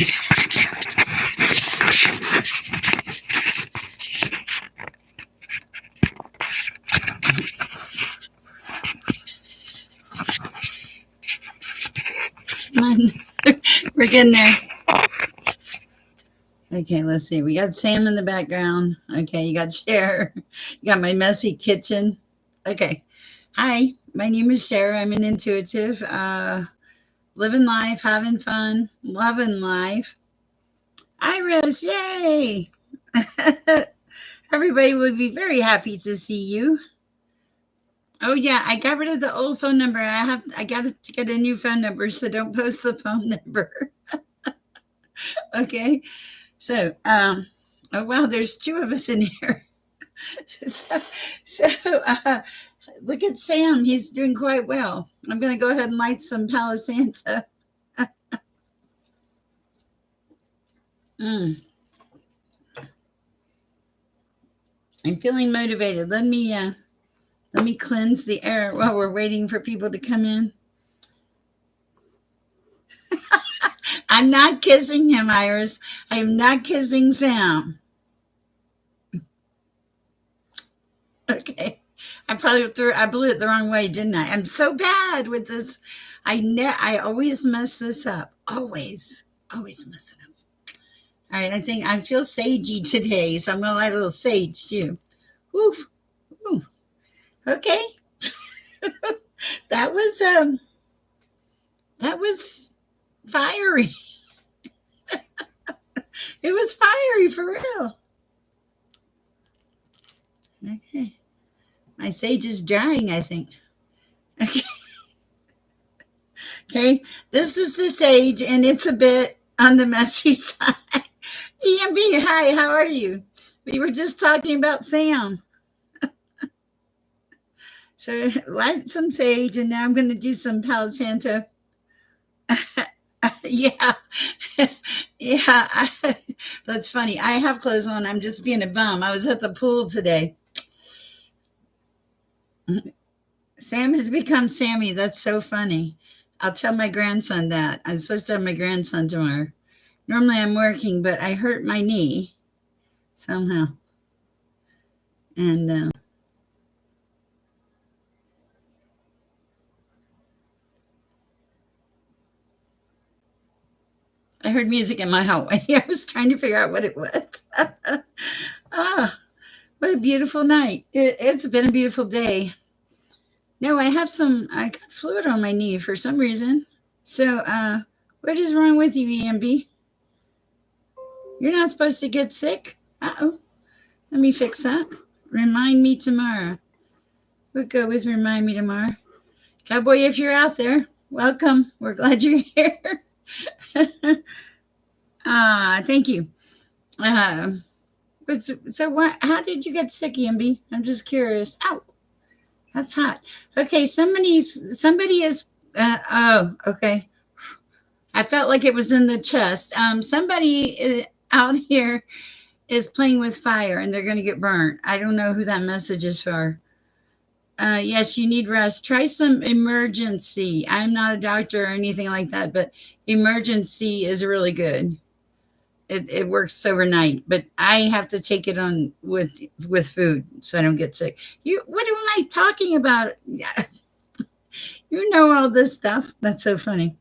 Come on. We're getting there. Okay, let's see. We got Sam in the background. Okay, you got Sher. You got my messy kitchen. Okay. Hi, my name is Sher. I'm an intuitive. Living life, having fun, loving life. Iris, yay! Everybody would be very happy to see you. Oh yeah, I got rid of the old phone number. I got to get a new phone number, so don't post the phone number. Okay. So, oh wow, there's two of us in here. so, so look at Sam. He's doing quite well. I'm going to go ahead and light some Palo Santo. Mm, I'm feeling motivated. Let me cleanse the air while we're waiting for people to come in. I'm not kissing him, Iris. I'm not kissing Sam. Okay. I blew it the wrong way, didn't I? I'm so bad with this. I always mess this up. Always mess it up. All right, I think I feel sagey today, so I'm gonna light a little sage too. Woo, woo. Okay. that was um that was fiery. It was fiery for real. Okay. My sage is drying, I think. Okay. Okay. This is the sage, and it's a bit on the messy side. EMB, hi, how are you? We were just talking about Sam. So light some sage, and now I'm going to do some Palo Santo. Yeah, yeah. That's funny. I have clothes on. I'm just being a bum. I was at the pool today. Sam has become Sammy. That's so funny. I'll tell my grandson that. I'm supposed to have my grandson tomorrow. Normally I'm working, but I hurt my knee somehow. And I heard music in my hallway. I was trying to figure out what it was. Ah, what a beautiful night. It's been a beautiful day. No, I got fluid on my knee for some reason. So, what is wrong with you, EMB? You're not supposed to get sick? Uh-oh. Let me fix that. Remind me tomorrow. We'll go with remind me tomorrow. Cowboy, if you're out there, welcome. We're glad you're here. Thank you. So what? How did you get sick, EMB? I'm just curious. Ow, that's hot. Okay, somebody is. Oh, okay. I felt like it was in the chest. Somebody out here is playing with fire, and they're going to get burnt. I don't know who that message is for. Yes, you need rest. Try some emergency. I'm not a doctor or anything like that, but emergency is really good. It works overnight, but I have to take it on with food so I don't get sick. What am I talking about? Yeah, you know all this stuff. That's so funny.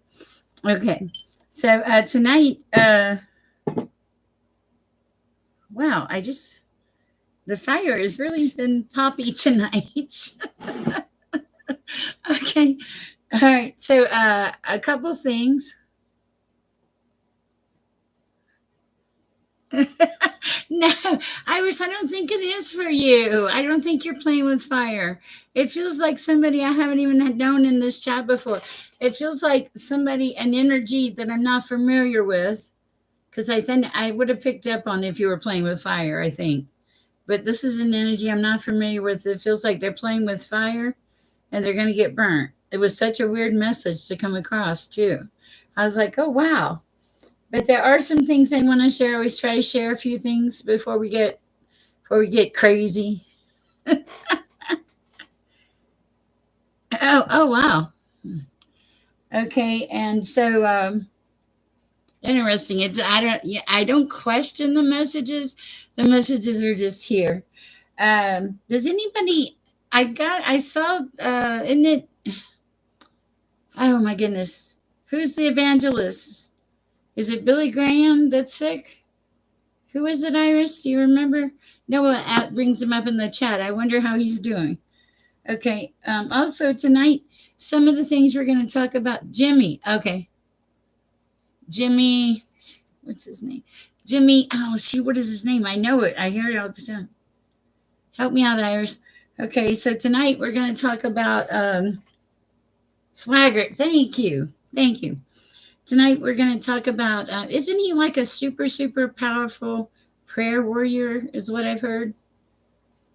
Okay, so tonight, wow, the fire has really been poppy tonight. Okay, all right. So a couple things. No, Iris, I don't think it is for you. I don't think you're playing with fire. It feels like somebody I haven't even had known in this chat before. It feels like somebody, an energy that I'm not familiar with, because I would have picked up on if you were playing with fire, I think. But this is an energy I'm not familiar with. It feels like they're playing with fire and they're going to get burnt. It was such a weird message to come across, too. I was like, oh, wow. But there are some things I want to share. I always try to share a few things before we get crazy. Oh wow. Okay, and so Interesting. I don't. Yeah, I don't question the messages. The messages are just here. Does anybody? I saw. Isn't it? Oh my goodness. Who's the evangelist? Is it Billy Graham that's sick? Who is it, Iris? Do you remember? Noah brings him up in the chat. I wonder how he's doing. Okay. Also tonight, some of the things we're going to talk about. Jimmy. Okay. Jimmy. What's his name? Jimmy. Oh, see, what is his name? I know it. I hear it all the time. Help me out, Iris. Okay. So tonight we're going to talk about Swagger. Thank you. Thank you. Tonight we're going to talk about, isn't he like a super, super powerful prayer warrior, is what I've heard?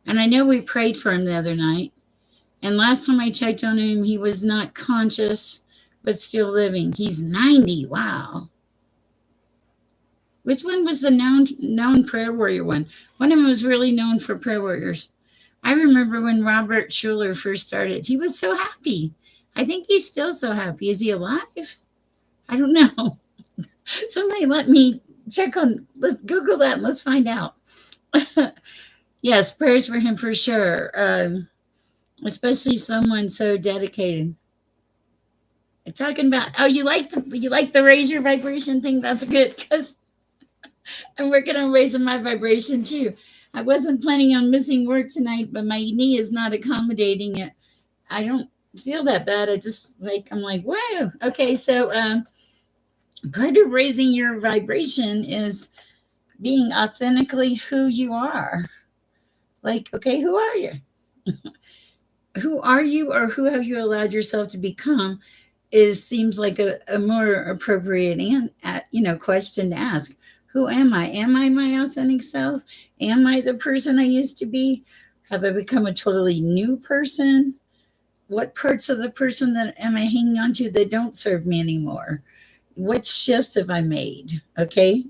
And I know we prayed for him the other night. And last time I checked on him, he was not conscious, but still living. He's 90. Wow. Which one was the known prayer warrior one? One of them was really known for prayer warriors. I remember when Robert Schuller first started. He was so happy. I think he's still so happy. Is he alive? I don't know. Somebody let me check on, let's Google that and let's find out. Yes, prayers for him for sure. Especially someone so dedicated. Talking about, oh, you like the raise your vibration thing? That's good, because I'm working on raising my vibration too. I wasn't planning on missing work tonight, but my knee is not accommodating it. I don't feel that bad. I'm like, wow. Okay, so part of raising your vibration is being authentically who you are. Like, okay, who are you? Who are you, or who have you allowed yourself to become? Seems like a more appropriate and question to ask. Who am I? Am I my authentic self? Am I the person I used to be? Have I become a totally new person? What parts of the person that am I hanging on to that don't serve me anymore? What shifts have I made? Okay.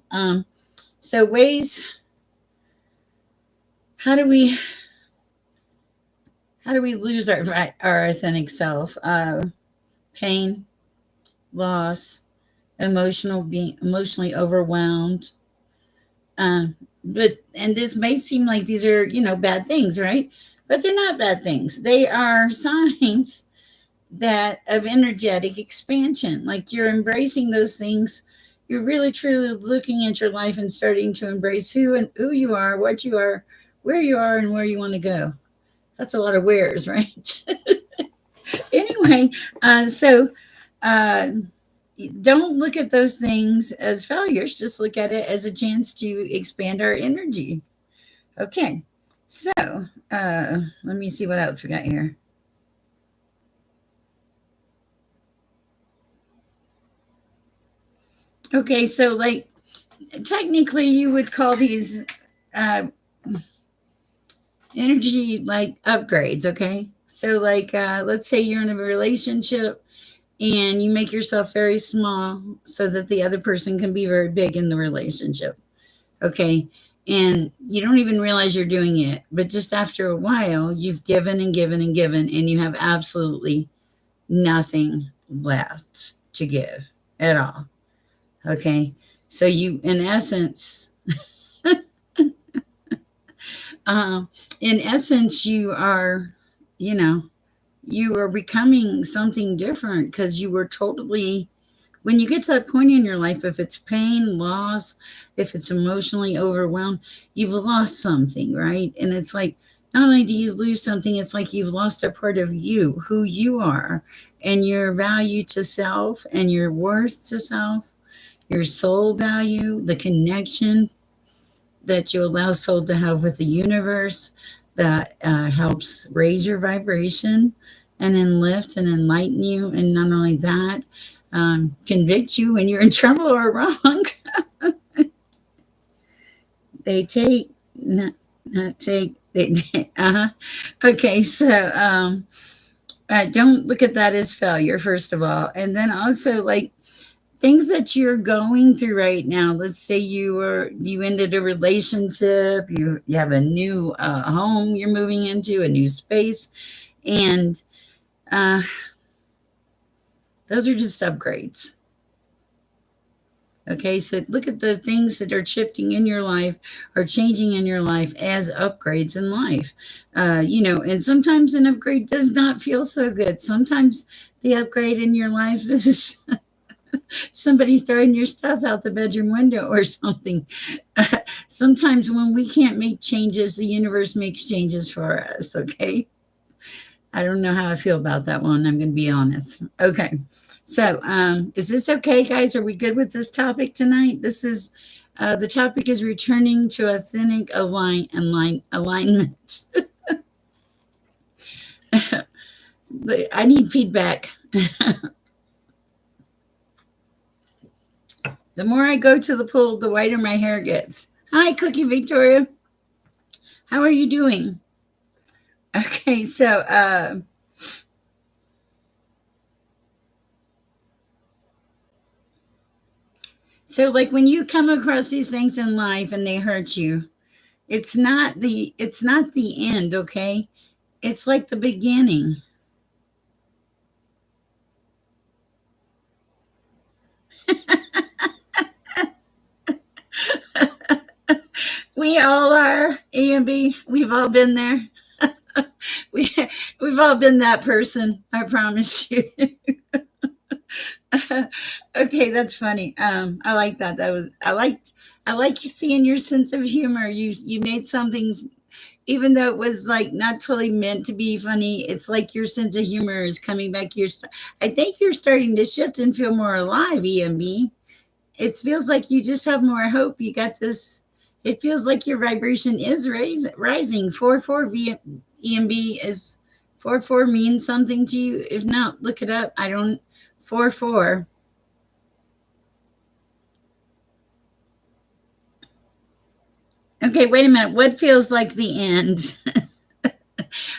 So ways, how do we lose our authentic self? Pain, loss, being emotionally overwhelmed. And this may seem like these are bad things, right? But they're not bad things. They are signs that of energetic expansion. Like you're embracing those things. You're really truly looking at your life and starting to embrace who you are, what you are, where you are, and where you want to go. That's a lot of wheres, right? Anyway, so don't look at those things as failures. Just look at it as a chance to expand our energy. Okay, so let me see what else we got here. Okay, so like technically you would call these uh, energy like upgrades. Okay, so like let's say you're in a relationship and you make yourself very small so that the other person can be very big in the relationship. Okay. And you don't even realize you're doing it. But just after a while, you've given and given and given, and you have absolutely nothing left to give at all. Okay. So you, uh, in essence, you know, you are becoming something different because you were totally, when you get to that point in your life, if it's pain, loss, if it's emotionally overwhelmed, you've lost something, right? And it's like, not only do you lose something, it's like you've lost a part of you, who you are, and your value to self, and your worth to self, your soul value, the connection that you allow soul to have with the universe that helps raise your vibration and then lift and enlighten you. And not only that, convict you when you're in trouble or wrong. They take, not take, Okay, so don't look at that as failure, first of all. And then also, like, things that you're going through right now. Let's say you ended a relationship, you have a new home you're moving into, a new space, and uh, those are just upgrades. Okay, so look at the things that are shifting in your life or changing in your life as upgrades in life. And sometimes an upgrade does not feel so good. Sometimes the upgrade in your life is somebody throwing your stuff out the bedroom window or something. Sometimes when we can't make changes, the universe makes changes for us. Okay. I don't know how I feel about that one. I'm going to be honest. Okay. So, is this okay, guys? Are we good with this topic tonight? The topic is returning to authentic alignment. I need feedback. The more I go to the pool, the whiter my hair gets. Hi, Cookie Victoria. How are you doing? Okay, so like when you come across these things in life and they hurt you, it's not the end, okay? It's like the beginning. We all are, A and B. We've all been there. we we've all been that person. I promise you. Okay, that's funny. I like that. I like you seeing your sense of humor. You made something, even though it was like not totally meant to be funny. It's like your sense of humor is coming back. I think you're starting to shift and feel more alive, EMB. It feels like you just have more hope. You got this. It feels like your vibration is rising. 4-4 EMB is 4-4 means something to you. If not, look it up. I don't. 4-4. Okay, wait a minute. What feels like the end?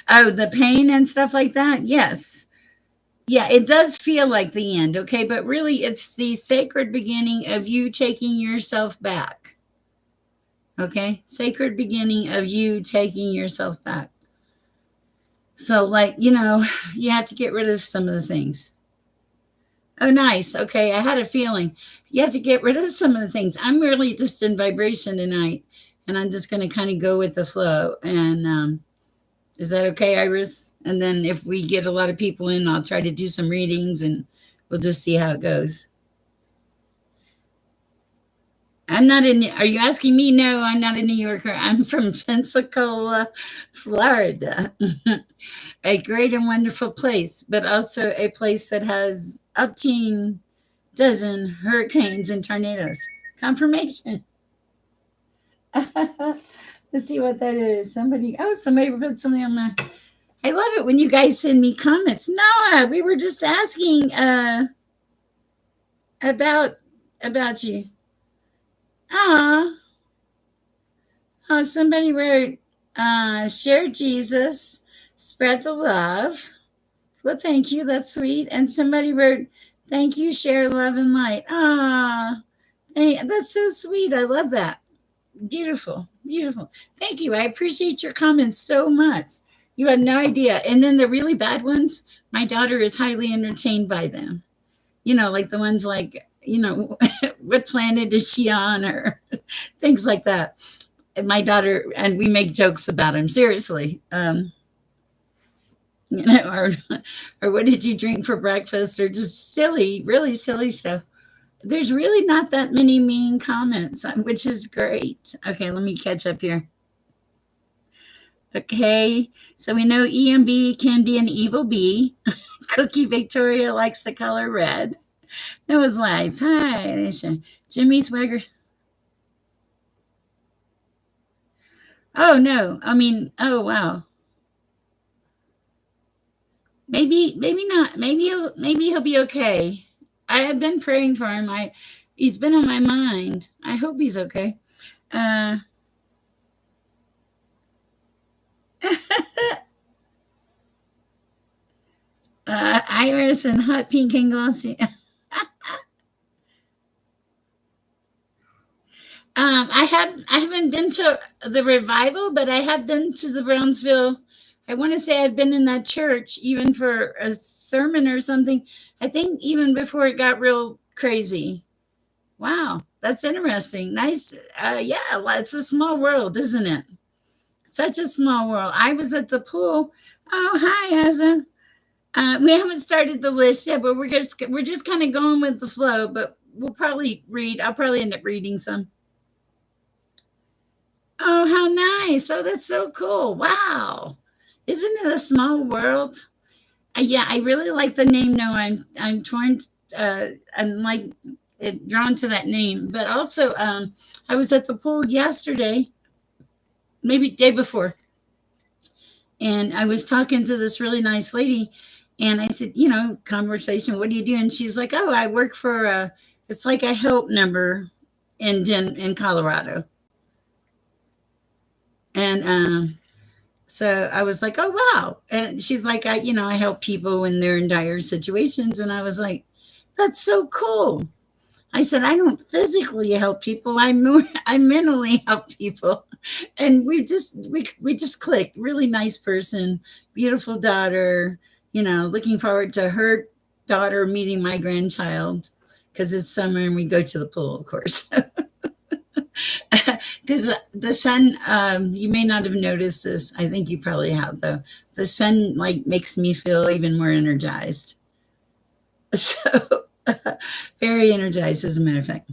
Oh, the pain and stuff like that? Yes. Yeah, it does feel like the end, okay? But really, it's the sacred beginning of you taking yourself back, okay? Sacred beginning of you taking yourself back. So, like, you have to get rid of some of the things. Oh, nice. Okay, I had a feeling. You have to get rid of some of the things. I'm really just in vibration tonight, and I'm just going to kind of go with the flow. And is that okay, Iris? And then if we get a lot of people in, I'll try to do some readings and we'll just see how it goes. I'm not in. Are you asking me? No, I'm not a New Yorker. I'm from Pensacola, Florida. A great and wonderful place, but also a place that has up to dozen hurricanes and tornadoes. Confirmation. Let's see what that is. Somebody put something on my. I love it when you guys send me comments. Noah, we were just asking about you. Ah, oh, somebody wrote, share Jesus, spread the love. Well, thank you. That's sweet. And somebody wrote, thank you, share love and light. Ah, hey, that's so sweet. I love that. Beautiful, beautiful. Thank you. I appreciate your comments so much. You have no idea. And then the really bad ones, my daughter is highly entertained by them. Like the ones like, what planet is she on or things like that. And my daughter, and we make jokes about him, seriously. Or what did you drink for breakfast? Or just silly, really silly stuff. There's really not that many mean comments, which is great. Okay, let me catch up here. Okay, so we know EMB can be an evil bee. Cookie Victoria likes the color red. Noah's life. Hi, Jimmy Swagger. Oh no, I mean, oh wow. Maybe not. Maybe he'll be okay. I have been praying for him. He's been on my mind. I hope he's okay. Uh, Iris and hot pink and glossy. I haven't been to the revival, but I have been to the Brownsville. I want to say I've been in that church even for a sermon or something. I think even before it got real crazy. Wow, that's interesting. Nice. Yeah, it's a small world, isn't it? Such a small world. I was at the pool. Oh, hi, Asa. We haven't started the list yet, but we're just kind of going with the flow. But we'll probably read. I'll probably end up reading some. Oh, how nice! Oh, that's so cool. Wow, isn't it a small world? Yeah, I really like the name. No, I'm torn. I'm like drawn to that name, but also I was at the pool yesterday, maybe day before, and I was talking to this really nice lady, and I said, conversation. What do you do? And she's like, oh, I work for it's like a help number in Colorado, and so I was like, oh wow. And she's like, I help people when they're in dire situations, and I was like, that's so cool. I said, I don't physically help people. I mentally help people. And we just clicked. Really nice person, beautiful daughter, looking forward to her daughter meeting my grandchild because it's summer and we go to the pool, of course. Because the sun, you may not have noticed this. I think you probably have, though. The sun like makes me feel even more energized. So very energized, as a matter of fact.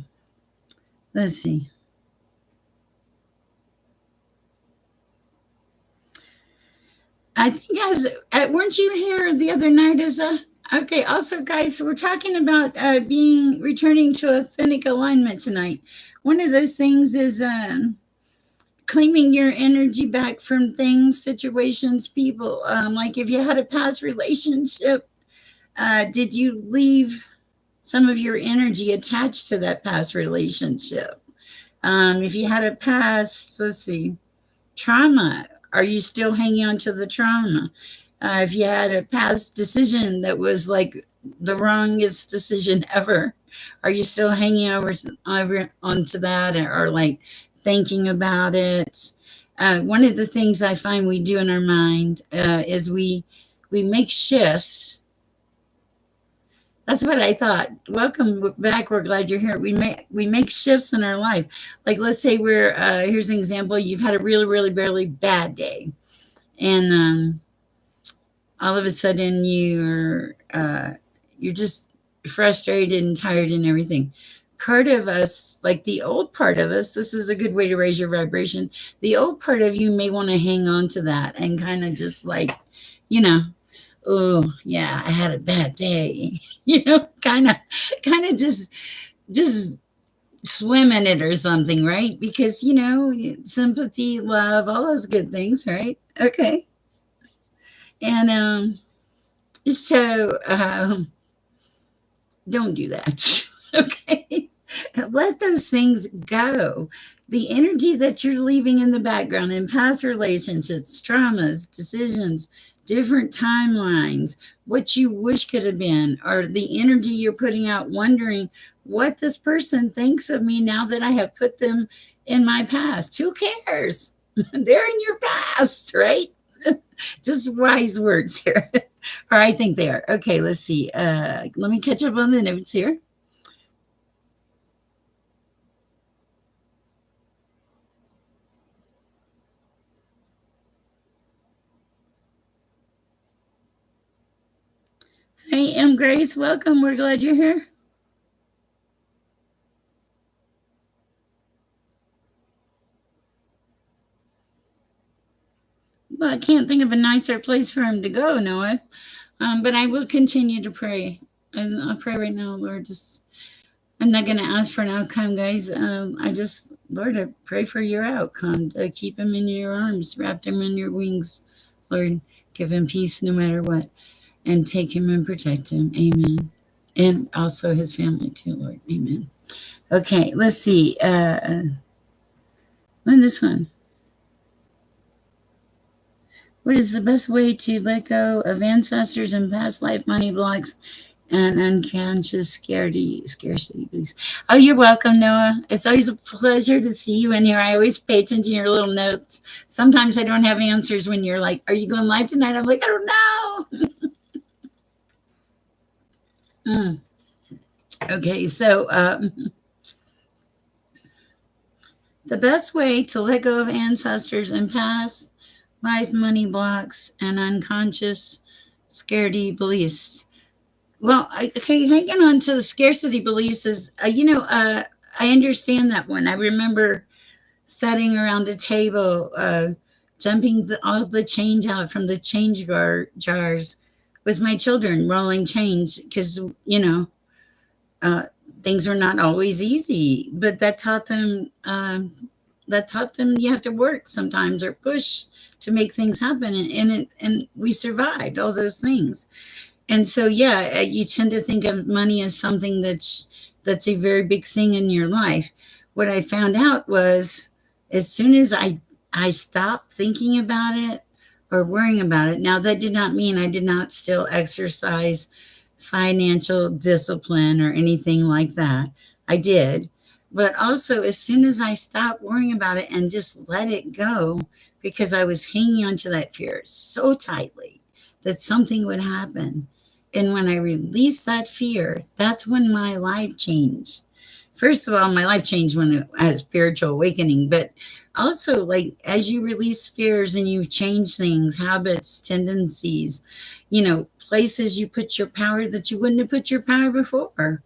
Let's see. I think as weren't you here the other night as a okay. Also, guys, so we're talking about being returning to authentic alignment tonight. One of those things is claiming your energy back from things, situations, people. Like if you had a past relationship, did you leave some of your energy attached to that past relationship? If you had a past, let's see, trauma, are you still hanging on to the trauma? If you had a past decision that was like the wrongest decision ever, are you still hanging over onto that, or like thinking about it? One of the things I find we do in our mind is we make shifts. That's what I thought. Welcome back. We're glad you're here. We make shifts in our life. Like let's say we're here's an example. You've had a really really really bad day, and all of a sudden you're just frustrated and tired and everything. Part of us, like the old part of us, this is a good way to raise your vibration. The old part of you may want to hang on to that and kind of just like, you know, oh yeah, I had a bad day, kind of just swim in it or something, right? Because sympathy, love, all those good things, right? Okay. And so don't do that. Okay. Let those things go. The energy that you're leaving in the background in past relationships, traumas, decisions, different timelines, what you wish could have been, or the energy you're putting out, wondering what this person thinks of me now that I have put them in my past. Who cares? They're in your past, right? Just wise words here. Or I think they are. Okay, let's see. Let me catch up on the notes here. Hey, M. Grace, welcome. We're glad you're here. Well, I can't think of a nicer place for him to go, Noah. But I will continue to pray. I'll pray right now, Lord. Just I'm not going to ask for an outcome, guys. Lord, I pray for your outcome. To keep him in your arms, wrap him in your wings, Lord. Give him peace no matter what, and take him and protect him. Amen. And also his family too, Lord. Amen. Okay, let's see. This one. What is the best way to let go of ancestors and past life money blocks and unconscious scarcity, please? Oh, you're welcome, Noah. It's always a pleasure to see you in here. I always pay attention to your little notes. Sometimes I don't have answers when you're like, are you going live tonight? I'm like, I don't know. Okay, so The best way to let go of ancestors and past life money blocks and unconscious scarcity beliefs. Well, okay, hanging on to the scarcity beliefs is, I understand that one. I remember sitting around the table, dumping all the change out from the change jars with my children, rolling change, because, uh, things were not always easy, but that taught them you have to work sometimes or push to make things happen, and we survived all those things. And so, yeah, you tend to think of money as something that's a very big thing in your life. What I found out was, as soon as I stopped thinking about it or worrying about it. Now, that did not mean I did not still exercise financial discipline or anything like that. I did. But also, as soon as I stopped worrying about it and just let it go, because I was hanging on to that fear so tightly that something would happen. And when I released that fear, that's when my life changed. First of all, my life changed when I had a spiritual awakening, but also, like, as you release fears and you change things, habits, tendencies, places you put your power that you wouldn't have put your power before,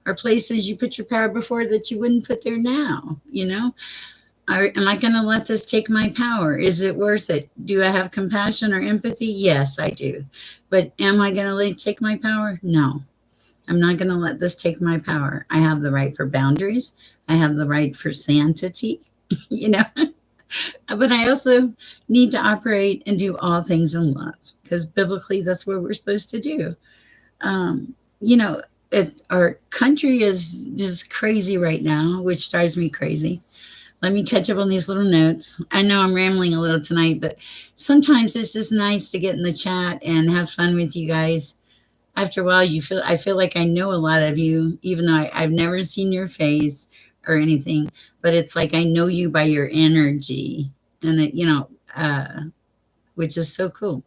or places you put your power before that you wouldn't put there now. Am I going to let this take my power? Is it worth it? Do I have compassion or empathy? Yes, I do. But am I going to let it take my power? No. I'm not going to let this take my power. I have the right for boundaries. I have the right for sanctity, you know. But I also need to operate and do all things in love, because biblically that's what we're supposed to do. Um, you know, our country is just crazy right now, which drives me crazy. Let me catch up on these little notes. I know I'm rambling a little tonight, but sometimes it's just nice to get in the chat and have fun with you guys. After a while, I feel like I know a lot of you, even though I've never seen your face or anything. But it's like I know you by your energy, and which is so cool.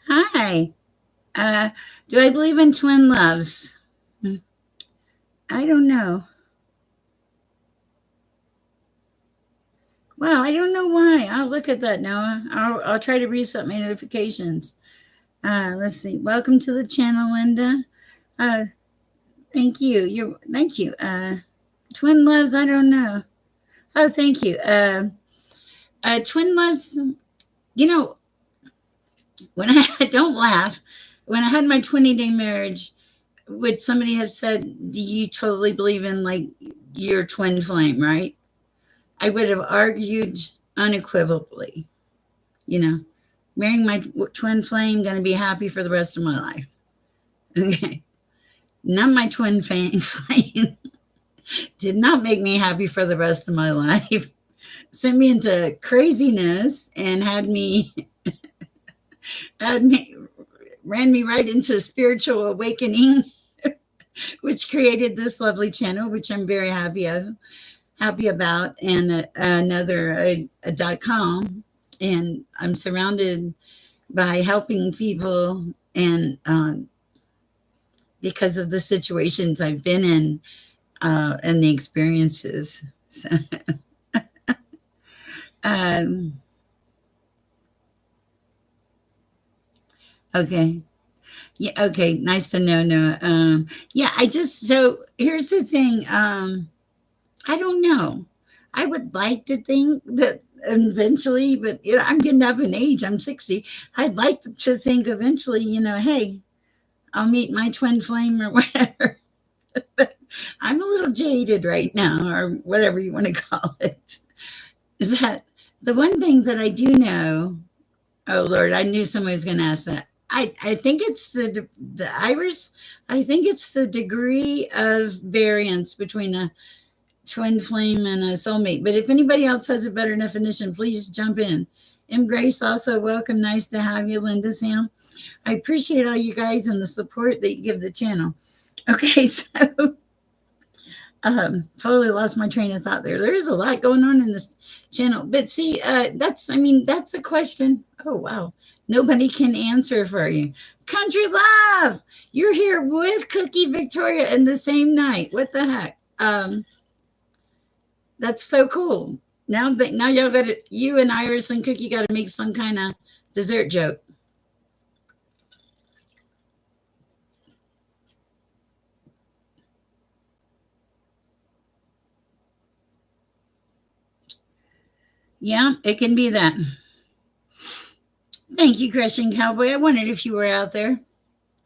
Hi. Uh, do I believe in twin loves? I don't know. Wow, I don't know why. I'll look at that, Noah. I'll try to reset my notifications. Let's see. Welcome to the channel, Linda. Uh, thank you. Thank you. Twin loves. I don't know. Oh, thank you. Twin loves. You know, when I don't laugh, when I had my 20-day marriage, would somebody have said, "Do you totally believe in like your twin flame?" Right? I would have argued unequivocally. You know, marrying my twin flame, going to be happy for the rest of my life. Okay. Not my twin flame did not make me happy for the rest of my life. Sent me into craziness and had me ran me right into spiritual awakening, which created this lovely channel, which I'm very happy about, and another .com, and I'm surrounded by helping people, and because of the situations I've been in, and the experiences. So, um, okay. Yeah. Okay. Nice to know, Noah. Yeah. So here's the thing. I don't know. I would like to think that eventually, but I'm getting up in age. I'm 60. I'd like to think eventually, hey, I'll meet my twin flame or whatever. I'm a little jaded right now, or whatever you want to call it. But the one thing that I do know, oh Lord, I knew somebody was going to ask that. I think it's the iris. I think it's the degree of variance between a twin flame and a soulmate. But if anybody else has a better definition, please jump in. M. Grace, also welcome. Nice to have you, Linda Sam. I appreciate all you guys and the support that you give the channel. Okay, so totally lost my train of thought there. There is a lot going on in this channel, but see, that's a question. Oh wow, nobody can answer for you. Country Love, you're here with Cookie Victoria in the same night. What the heck? That's so cool. Now y'all got to, you and Iris and Cookie got to make some kind of dessert joke. Yeah, it can be that. Thank you, Crushing Cowboy. I wondered if you were out there.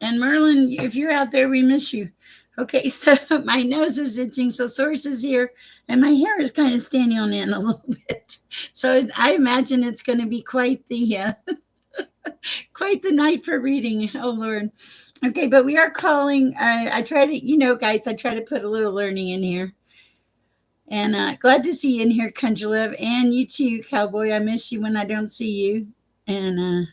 And Merlin, if you're out there, we miss you. Okay, so my nose is itching, so Source is here, and my hair is kind of standing on end a little bit. So I imagine it's going to be quite the night for reading. Oh Lord. Okay, but we are calling. I try to, guys, I try to put a little learning in here. And glad to see you in here, Kunjalev, and you too, Cowboy. I miss you when I don't see you. And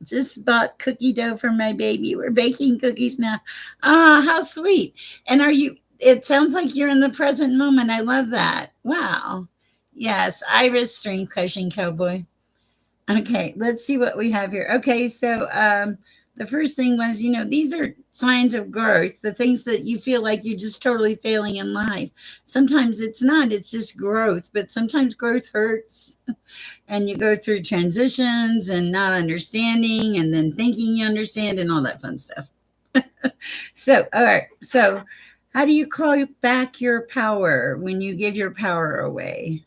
just bought cookie dough for my baby. We're baking cookies now. Ah, how sweet. And are you, it sounds like you're in the present moment. I love that. Wow. Yes, Iris String Crushing Cowboy. Okay, let's see what we have here. Okay, so the first thing was, these are signs of growth, the things that you feel like you're just totally failing in life. Sometimes it's not, it's just growth, but sometimes growth hurts and you go through transitions and not understanding and then thinking you understand and all that fun stuff. So, all right. So, how do you call back your power when you give your power away?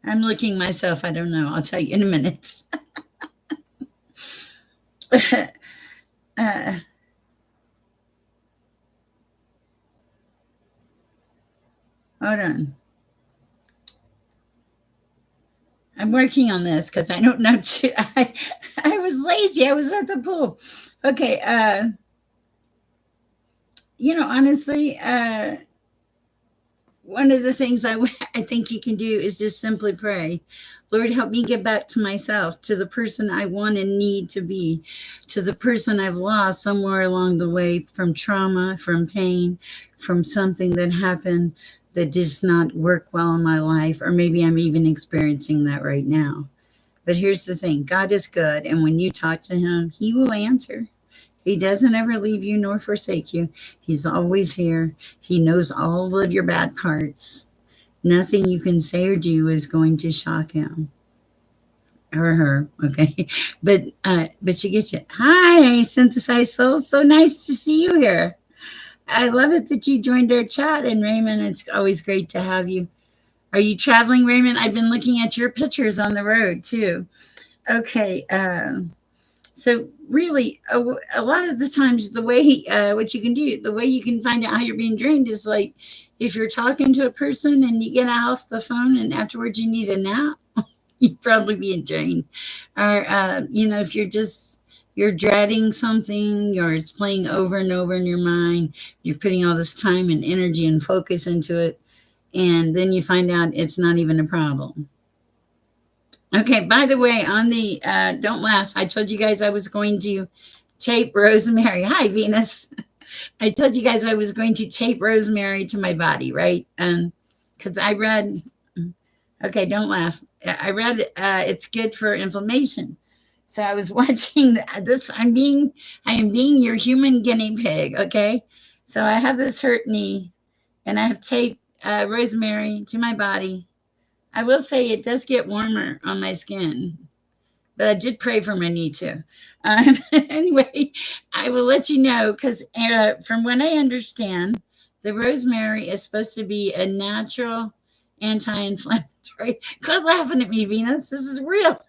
I'm looking myself. I don't know. I'll tell you in a minute. uh, hold on. I'm working on this because I don't know. I was lazy. I was at the pool. Okay. Honestly, one of the things I think you can do is just simply pray. Lord, help me get back to myself, to the person I want and need to be, to the person I've lost somewhere along the way from trauma, from pain, from something that happened that does not work well in my life, or maybe I'm even experiencing that right now. But here's the thing, God is good, and when you talk to Him, He will answer. He doesn't ever leave you nor forsake you. He's always here. He knows all of your bad parts. Nothing you can say or do is going to shock him or her. Okay, but you get it. Hi, synthesized soul. So nice to see you here. I love it that you joined our chat, and Raymond, it's always great to have you. Are you traveling, Raymond? I've been looking at your pictures on the road too. Okay. So really, a lot of the times, the way what you can do, the way you can find out how you're being drained is like if you're talking to a person and you get off the phone and afterwards you need a nap, you'd probably be drained. Or if you're dreading something or it's playing over and over in your mind, you're putting all this time and energy and focus into it, and then you find out it's not even a problem. Okay, by the way, on the don't laugh, I told you guys I was going to tape Rosemary. Hi, Venus. I told you guys I was going to tape Rosemary to my body, right? Because I read, okay, don't laugh. I read it's good for inflammation. So I was watching this. I am being your human guinea pig, okay? So I have this hurt knee, and I have taped Rosemary to my body. I will say it does get warmer on my skin, but I did pray for my knee too. Anyway, I will let you know because from what I understand, the rosemary is supposed to be a natural anti-inflammatory. Quit laughing at me, Venus. This is real.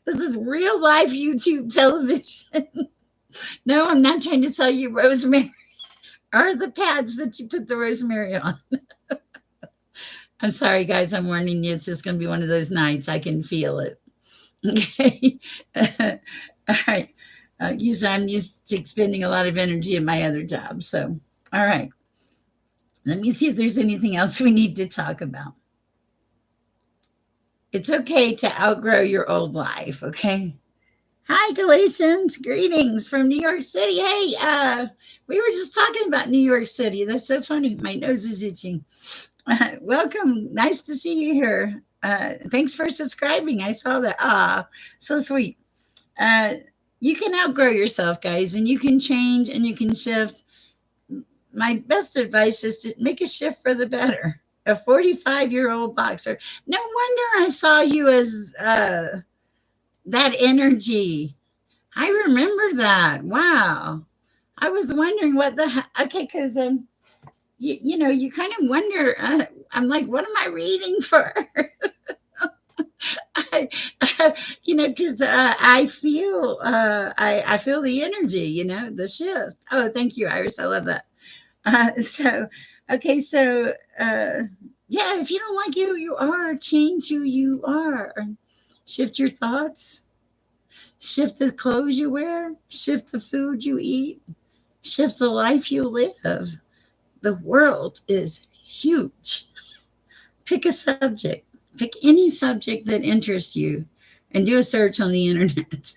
This is real life YouTube television. No, I'm not trying to sell you rosemary or the pads that you put the rosemary on. I'm sorry, guys. I'm warning you. It's just going to be one of those nights. I can feel it. Okay. All right. Usually I'm used to expending a lot of energy in my other job. So, all right. Let me see if there's anything else we need to talk about. It's okay to outgrow your old life. Okay. Hi, Galatians. Greetings from New York City. Hey, we were just talking about New York City. That's so funny. My nose is itching. Welcome. Nice to see you here. Thanks for subscribing. I saw that. Ah, so sweet. Uh, you can outgrow yourself, guys, and you can change and you can shift. my best advice is to make a shift for the better. A 45-year-old boxer. No wonder I saw you as that energy. I remember that. Wow. I was wondering what the okay, because you know, you kind of wonder. I'm like, what am I reading for? I, you know, because I feel the energy. You know, the shift. Oh, thank you, Iris. I love that. So, okay, so yeah, if you don't like who you are, change who you are. Shift your thoughts. Shift the clothes you wear. Shift the food you eat. Shift the life you live. The world is huge. Pick a subject. Pick any subject that interests you and do a search on the internet.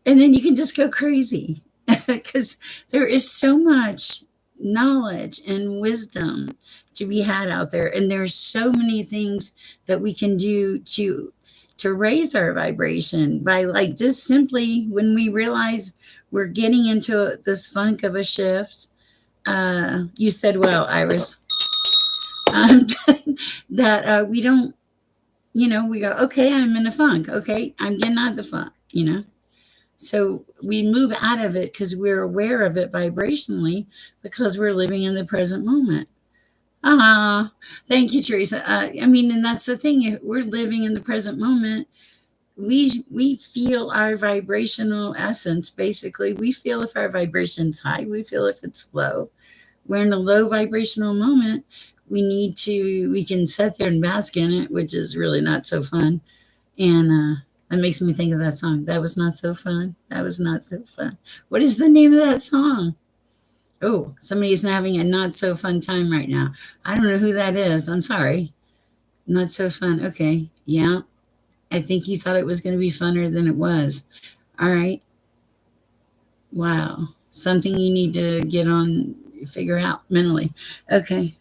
And then you can just go crazy because there is so much knowledge and wisdom to be had out there, and there's so many things that we can do to raise our vibration by, like, just simply when we realize we're getting into this funk of a shift. You said well, Iris. um, that we don't, you know, we go, okay, I'm in a funk, okay, I'm getting out of the funk, you know. So we move out of it because we're aware of it vibrationally, because we're living in the present moment. Ah, thank you, Teresa. I mean, and that's the thing. If we're living in the present moment, we feel our vibrational essence. Basically, we feel if our vibration's high. We feel if it's low. We're in a low vibrational moment. We can sit there and bask in it, which is really not so fun. And that makes me think of that song. That was not so fun. That was not so fun. What is the name of that song? Oh, somebody's having a not so fun time right now. I don't know who that is. I'm sorry. Not so fun. Okay. Yeah. I think you thought it was going to be funner than it was. All right. Wow. Something you need to get on, figure out mentally. Okay.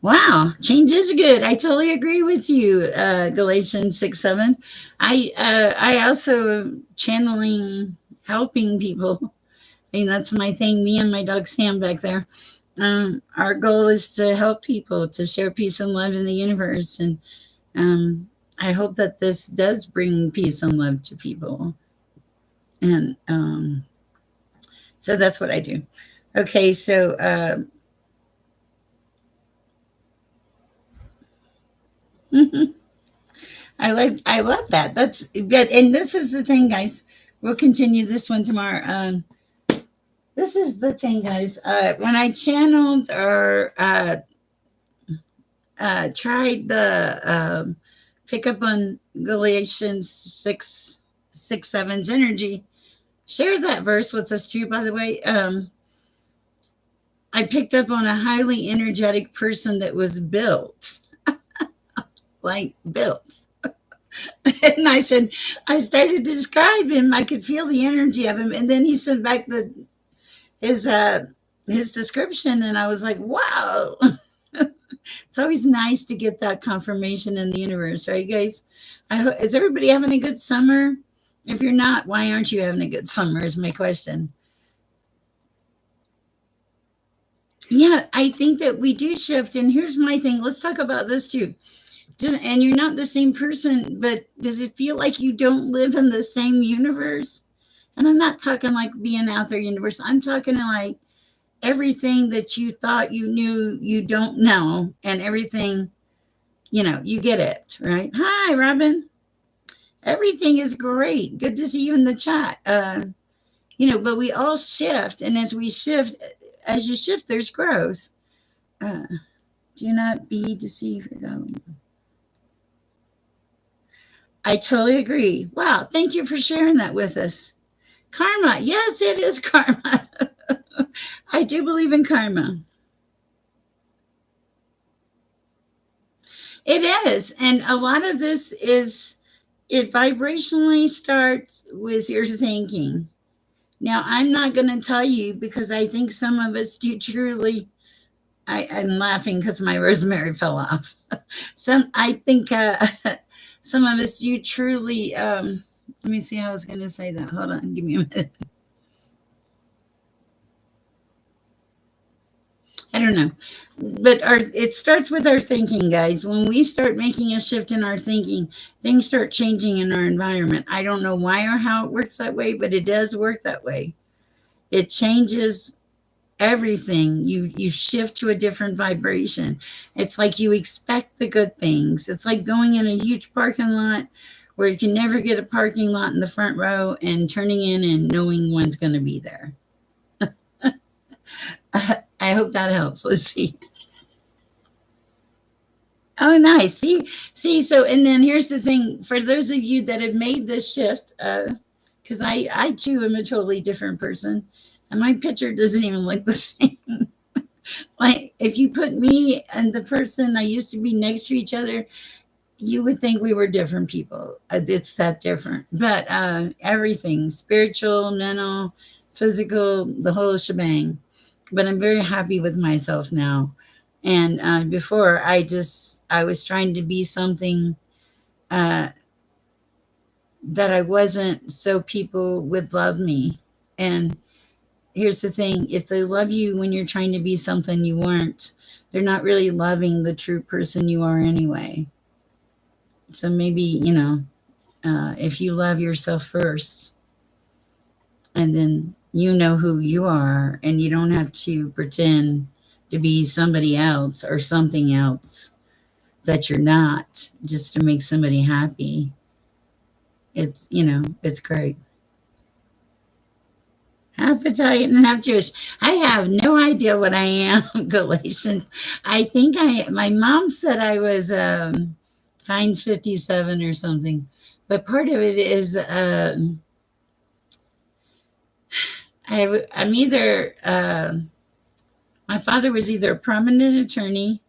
Wow, change is good. I totally agree with you, Galatians 6:7. I also channeling, helping people. I mean, that's my thing. Me and my dog Sam back there. Our goal is to help people, to share peace and love in the universe, and I hope that this does bring peace and love to people. And so that's what I do. Okay, so I love that. That's good. And this is the thing, guys. We'll continue this one tomorrow. This is the thing, guys. When I channeled or tried the pick up on Galatians 6:7's energy, share that verse with us too, by the way. I picked up on a highly energetic person that was built, like built. And I started to describe him. I could feel the energy of him. And then he sent back his uh, his description, and I was like, wow. It's always nice to get that confirmation in the universe, right, guys? Is everybody having a good summer? If you're not, why aren't you having a good summer? Is my question. Yeah, I think that we do shift. And here's my thing. Let's talk about this too. And you're not the same person, but does it feel like you don't live in the same universe? And I'm not talking like being out there universe. I'm talking like everything that you thought you knew, you don't know, and everything, you know, you get it, right? Hi, Robin. Everything is great. Good to see you in the chat. You know, but we all shift, and as we shift, as you shift, there's growth. Uh, do not be deceived. I totally agree. Wow, thank you for sharing that with us. Karma. Yes, it is karma. I do believe in karma. It is. And a lot of this is, it vibrationally starts with your thinking. Now, I'm not going to tell you because I think some of us do truly. I'm laughing because my rosemary fell off. I think some of us, you truly, let me see how I was going to say that. Hold on, give me a minute. I don't know. But it starts with our thinking, guys. When we start making a shift in our thinking, things start changing in our environment. I don't know why or how it works that way, but it does work that way. It changes everything. You shift to a different vibration. It's like you expect the good things. It's like going in a huge parking lot where you can never get a parking lot in the front row and turning in and knowing one's going to be there. I hope that helps. Let's see. Oh, nice. See. So, and then here's the thing: for those of you that have made this shift, because I too am a totally different person, and my picture doesn't even look the same. Like if you put me and the person I used to be next to each other, you would think we were different people. It's that different. But everything, spiritual, mental, physical, the whole shebang. But I'm very happy with myself now. And before, I was trying to be something uh, that I wasn't, so people would love me. And here's the thing: if they love you when you're trying to be something you weren't, they're not really loving the true person you are anyway. So maybe, if you love yourself first, and then you know who you are, and you don't have to pretend to be somebody else or something else that you're not just to make somebody happy. It's great. Half Italian and half Jewish. I have no idea what I am. Galatians. I think my mom said I was Heinz 57 or something, but part of it is I'm either my father was either a prominent attorney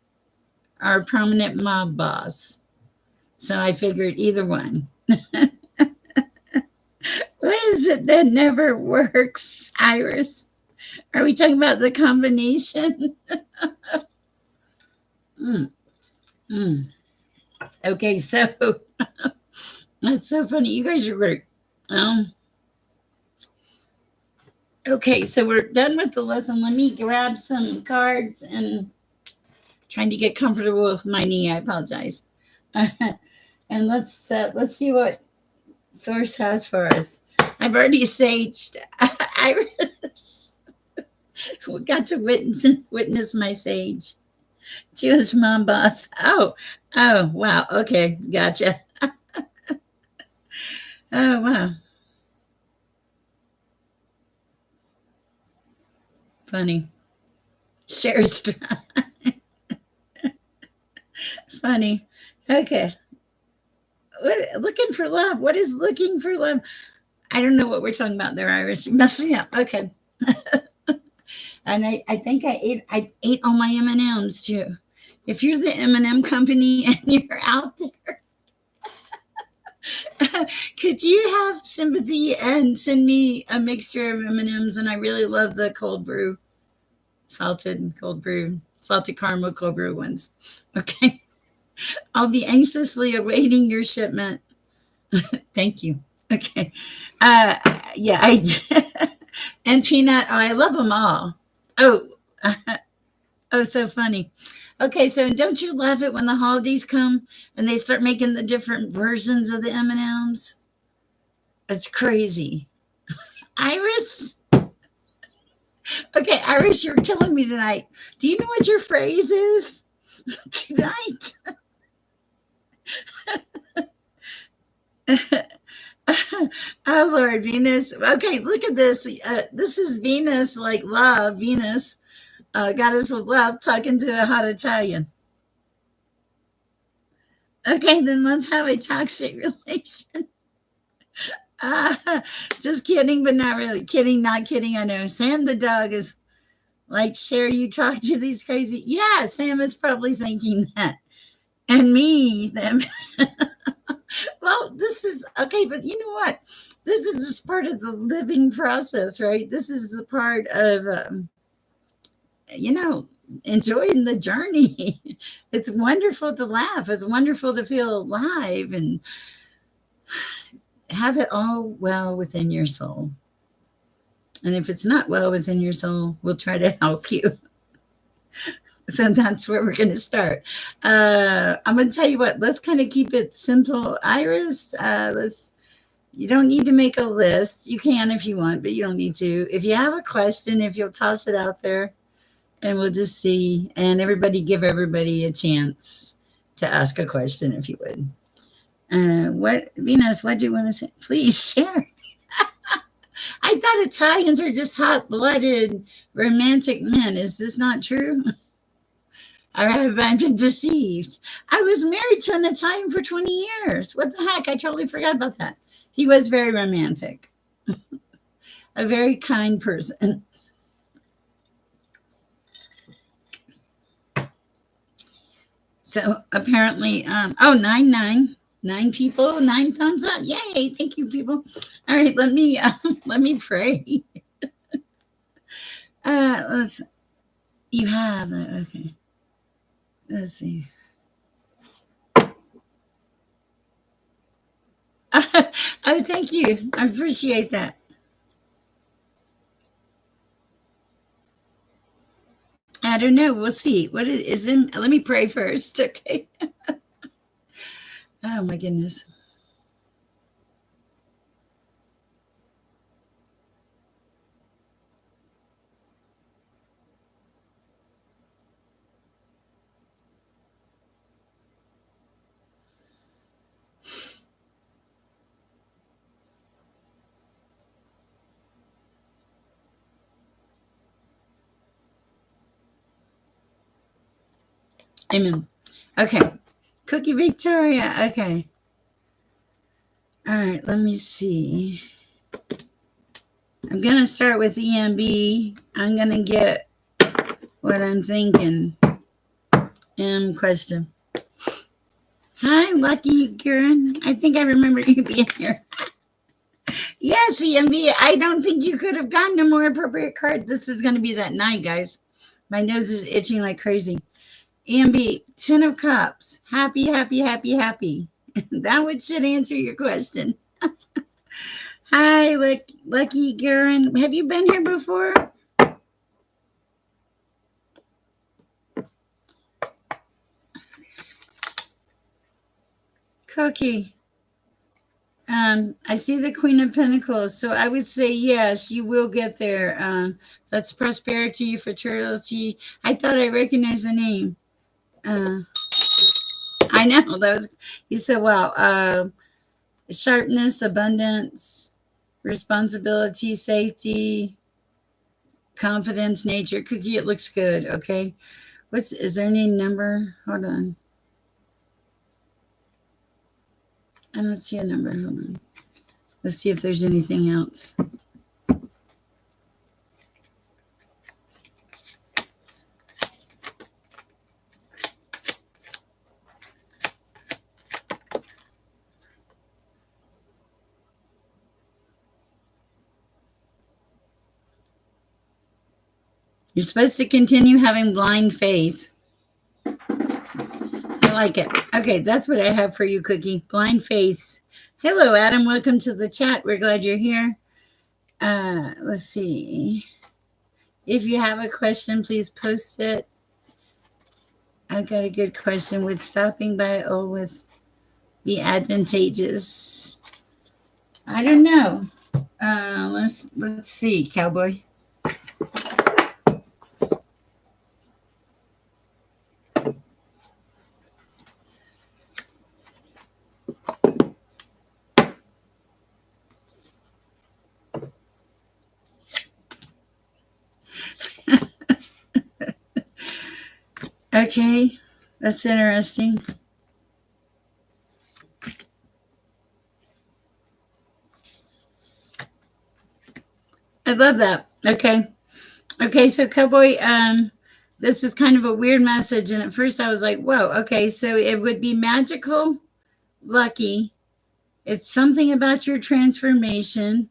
or a prominent mob boss, so I figured either one. What is it that never works, Iris? Are we talking about the combination? Mm, mm. Okay, so that's so funny. You guys are great. Um, okay, so we're done with the lesson. Let me grab some cards and trying to get comfortable with my knee. I apologize. And let's see what Source has for us. I've already saged Iris. We got to witness my sage. Jewish mom boss. Oh, wow. Okay, gotcha. Oh, wow. Funny. Sher's funny. Okay. Looking for love. What is looking for love? I don't know what we're talking about there, Iris. You messed me up. Okay. And I think I ate all my M&Ms too. If you're the M&M company and you're out there, could you have sympathy and send me a mixture of M&Ms? And I really love the cold brew, salted cold brew, salted caramel cold brew ones. Okay. I'll be anxiously awaiting your shipment. Thank you. Okay. Uh, yeah, and peanut. Oh, I love them all. Oh, oh, so funny. Okay, so don't you love it when the holidays come and they start making the different versions of the M&Ms? It's crazy. Iris? Okay, Iris, you're killing me tonight. Do you know what your phrase is tonight? Oh Lord, Venus. Okay, look at this. This is Venus, like love. Venus, goddess of love, talking to a hot Italian. Okay, then let's have a toxic relation. Uh, just kidding, but not really. Kidding, not kidding. I know. Sam the dog is like, Sher, you talk to these crazy. Yeah, Sam is probably thinking that. And me, them. Well, this is okay, but you know what? This is just part of the living process, right? This is the part of, you know, enjoying the journey. It's wonderful to laugh. It's wonderful to feel alive and have it all well within your soul. And if it's not well within your soul, we'll try to help you. So that's where we're going to start. I'm going to tell you what, let's kind of keep it simple, Iris. You don't need to make a list. You can if you want, but you don't need to. If you have a question, if you'll toss it out there, and we'll just see. And everybody, give everybody a chance to ask a question if you would. What, Venus, what do you want to say? Please share. I thought Italians are just hot blooded, romantic men. Is this not true? Or have I been deceived? I was married to an Italian for 20 years. What the heck? I totally forgot about that. He was very romantic, a very kind person. So apparently, 9 people, 9 thumbs up. Yay! Thank you, people. All right, let me let me pray. Let's. You have okay. Let's see. Oh, thank you. I appreciate that. I don't know. We'll see. What is in? Let me pray first. Okay. Oh my goodness. Amen. Okay. Cookie Victoria. Okay. All right. Let me see. I'm gonna start with EMB. I'm gonna get what I'm thinking. Question. Hi, Lucky Karen. I think I remember you being here. Yes, EMB. I don't think you could have gotten a more appropriate card. This is going to be that night, guys. My nose is itching like crazy. EMB, 10 of Cups. Happy, happy, happy, happy. That would should answer your question. Hi, Lucky Karen. Have you been here before? Cookie. I see the Queen of Pentacles, so I would say yes, you will get there. That's prosperity, fertility. I thought I recognized the name. I know that was. You said, "Wow, sharpness, abundance, responsibility, safety, confidence, nature." Cookie, it looks good. Okay, is there any number? Hold on. I don't see a number. Hold on. Let's see if there's anything else. You're supposed to continue having blind faith. I like it. Okay, that's what I have for you, Cookie. Blind faith. Hello, Adam. Welcome to the chat. We're glad you're here. Let's see. If you have a question, please post it. I've got a good question. Would stopping by always be advantageous? I don't know. Let's see, Cowboy. Okay, that's interesting. I love that. Okay, so Cowboy, this is kind of a weird message, and at first I was like, whoa, okay, so it would be magical, lucky. It's something about your transformation.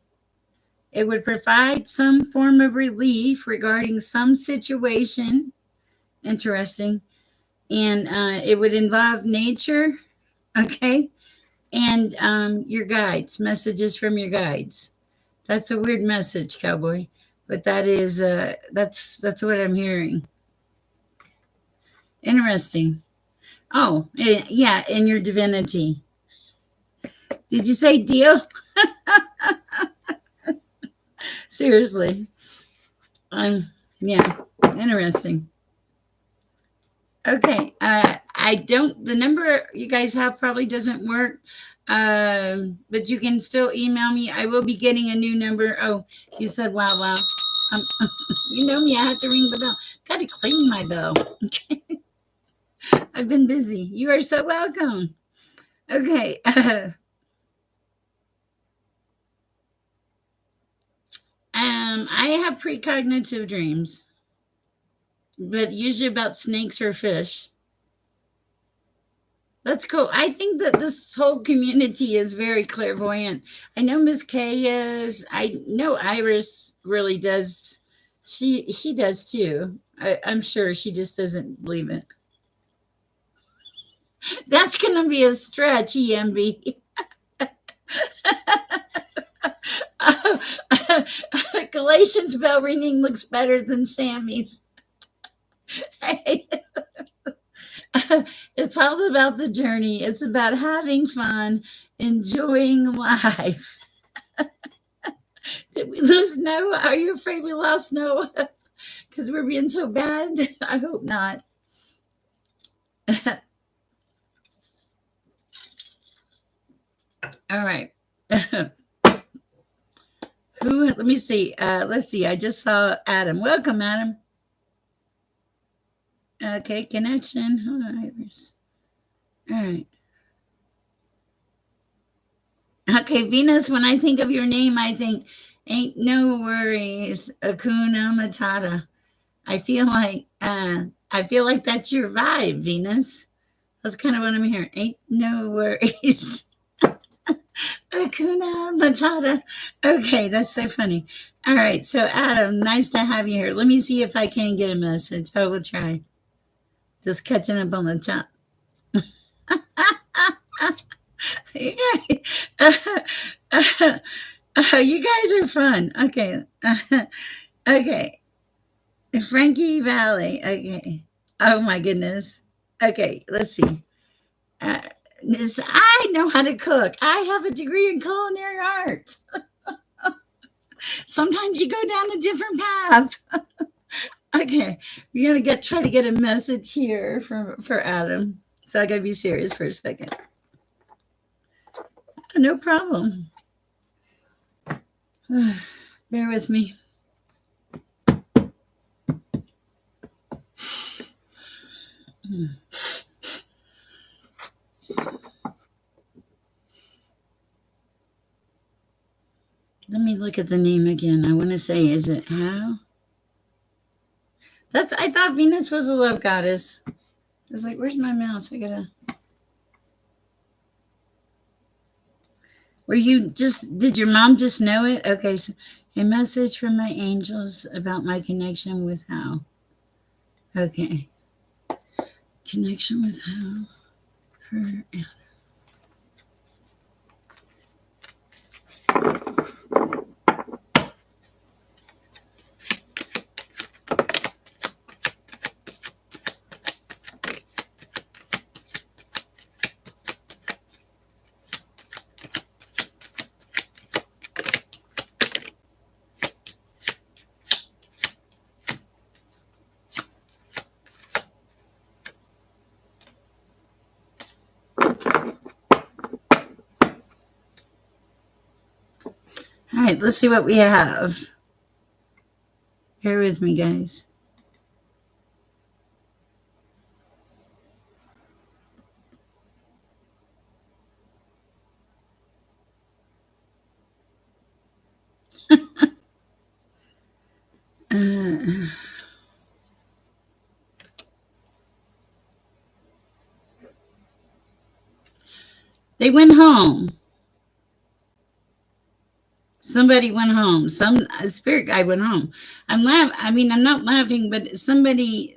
It would provide some form of relief regarding some situation. Interesting. And it would involve nature, okay, and your guides, messages from your guides. That's a weird message, cowboy, but that's what I'm hearing. Interesting. Oh, yeah, and your divinity. Did you say deal? Seriously. Yeah, interesting. Okay. I don't, the number you guys have probably doesn't work. But you can still email me. I will be getting a new number. Oh, you said wow, wow. Um, you know me, I have to ring the bell. Got to clean my bell. I've been busy. You are so welcome. Okay. I have precognitive dreams, but usually about snakes or fish. That's cool. I think that this whole community is very clairvoyant. I know Miss K is. I know Iris really does. She does too. I'm sure she just doesn't believe it. That's gonna be a stretch, EMB. Galatians bell ringing looks better than Sammy's. It's all about the journey. It's about having fun, enjoying life. Did we lose Noah? Are you afraid we lost Noah? Because we're being so bad? I hope not. All right. Who? Let me see. Let's see. I just saw Adam. Welcome, Adam. Okay, connection. All right. Okay, Venus, when I think of your name, I think, ain't no worries, Akuna Matata. I feel like that's your vibe, Venus. That's kind of what I'm hearing. Ain't no worries. Akuna Matata. Okay, that's so funny. All right, so Adam, nice to have you here. Let me see if I can get a message. I will try. Just catching up on the top. You guys are fun. Okay. Okay. Frankie Valley. Okay. Oh my goodness. Okay, let's see. Uh, I know how to cook. I have a degree in culinary arts. Sometimes you go down a different path. Okay, we're gonna try to get a message here for Adam. So I gotta be serious for a second. No problem. Bear with me. Let me look at the name again. I want to say, is it how? I thought Venus was a love goddess. I was like, where's my mouse? I gotta. Did your mom just know it? Okay, so a message from my angels about my connection with how. Okay. Connection with how. For, all right, let's see what we have. Bear with me, guys. They went home. Somebody went home. Some spirit guy went home. I mean, I'm not laughing, but somebody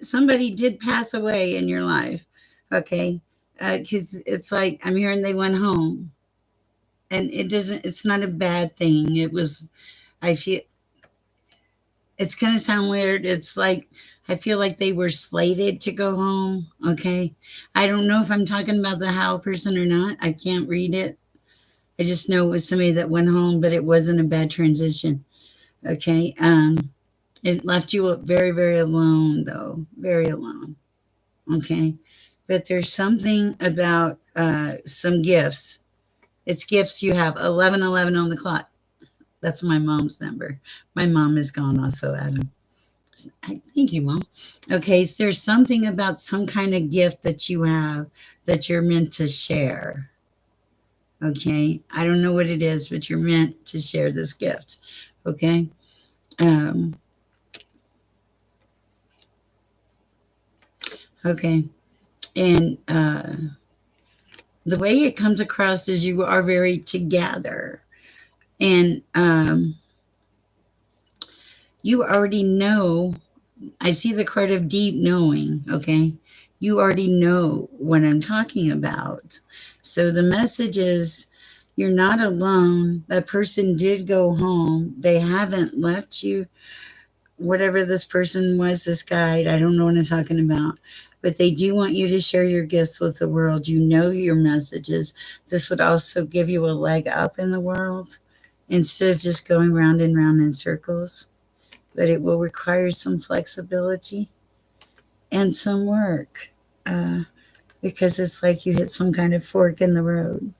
did pass away in your life. Okay, because it's like I'm hearing they went home, and it doesn't. It's not a bad thing. It was. I feel it's gonna sound weird. It's like I feel like they were slated to go home. Okay, I don't know if I'm talking about the how person or not. I can't read it. I just know it was somebody that went home, but it wasn't a bad transition. Okay. It left you very, very alone, though, very alone. Okay. But there's something about some gifts. It's gifts you have 1111 on the clock. That's my mom's number. My mom is gone also, Adam. Thank you, Mom. Okay, so there's something about some kind of gift that you have that you're meant to share. Okay, I don't know what it is, but you're meant to share this gift. Okay, um, okay, and the way it comes across is you are very together, and you already know. I see the card of deep knowing. Okay, you already know what I'm talking about. So the message is you're not alone. That person did go home. They haven't left you. Whatever this person was, this guide, I don't know what I'm talking about, but they do want you to share your gifts with the world. You know your messages. This would also give you a leg up in the world instead of just going round and round in circles. But it will require some flexibility and some work because it's like you hit some kind of fork in the road.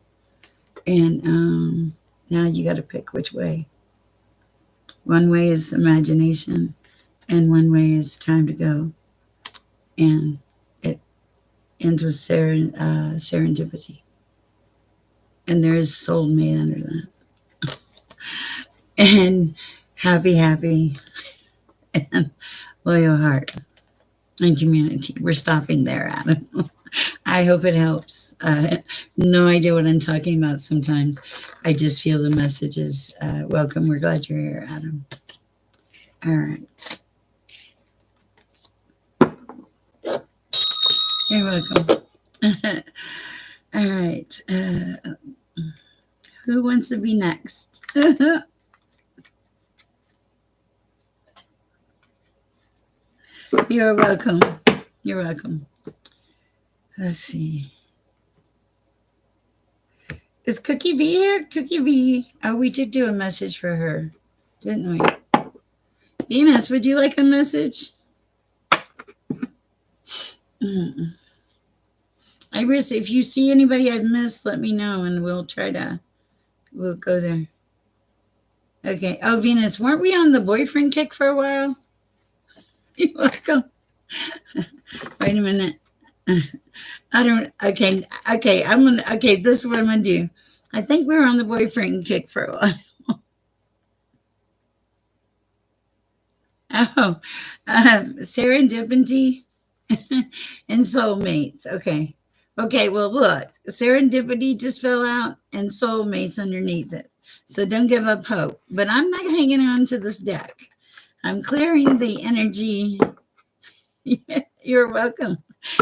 And now you got to pick which way. One way is imagination, and one way is time to go. And it ends with serendipity. And there is soulmate under that. And happy, and loyal heart and community. We're stopping there, Adam. I hope it helps. No idea what I'm talking about sometimes. I just feel the messages. Welcome. We're glad you're here, Adam. All right. You're welcome. All right. Who wants to be next? You're welcome. You're welcome. Let's see. Is Cookie V here? Cookie V. Oh, we did do a message for her, didn't we? Venus, would you like a message? Mm. Iris, if you see anybody I've missed, let me know and we'll go there. Okay. Oh, Venus, weren't we on the boyfriend kick for a while? You're welcome. Wait a minute. I don't, okay. This is what I'm going to do. I think we were on the boyfriend kick for a while. Oh, serendipity and soulmates. Okay. Okay. Well, look, serendipity just fell out and soulmates underneath it. So don't give up hope. But I'm not hanging on to this deck. I'm clearing the energy. You're welcome.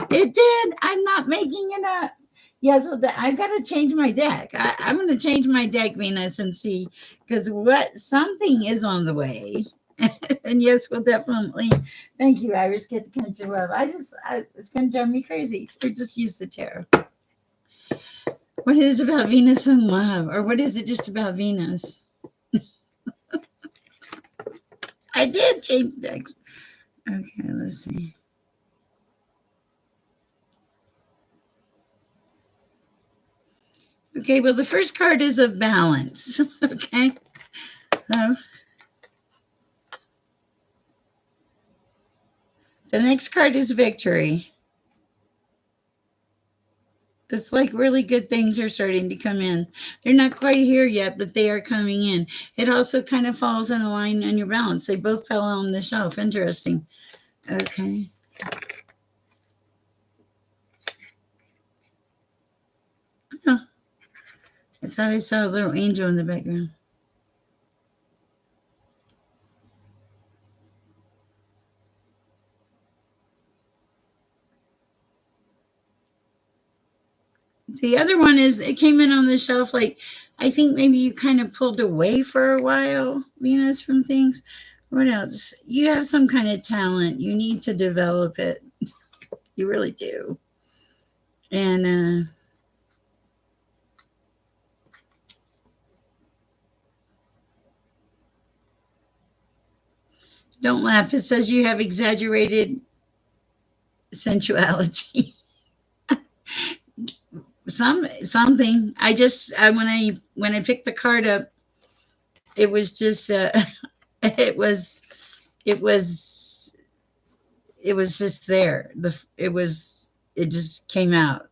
It did. I'm not making it up. Yeah, so I've got to change my deck. I'm going to change my deck, Venus, and see because what something is on the way. And yes, we'll definitely. Thank you, Iris. Get to country love. It's going to drive me crazy. We're just used to tarot. What is it about Venus and love, or what is it just about Venus? I did change decks. Okay, let's see. Okay, well, the first card is of balance. Okay. So, the next card is victory. It's like really good things are starting to come in. They're not quite here yet, but they are coming in. It also kind of falls in a line on your balance. They both fell on the shelf. Interesting. Okay. Oh, I thought I saw a little angel in the background. The other one is it came in on the shelf like I think maybe you kind of pulled away for a while, Venus, from things. What else? You have some kind of talent. You need to develop it. You really do. And don't laugh. It says you have exaggerated sensuality. Something. When I picked the card up, it was just it was it was it was just there. It just came out.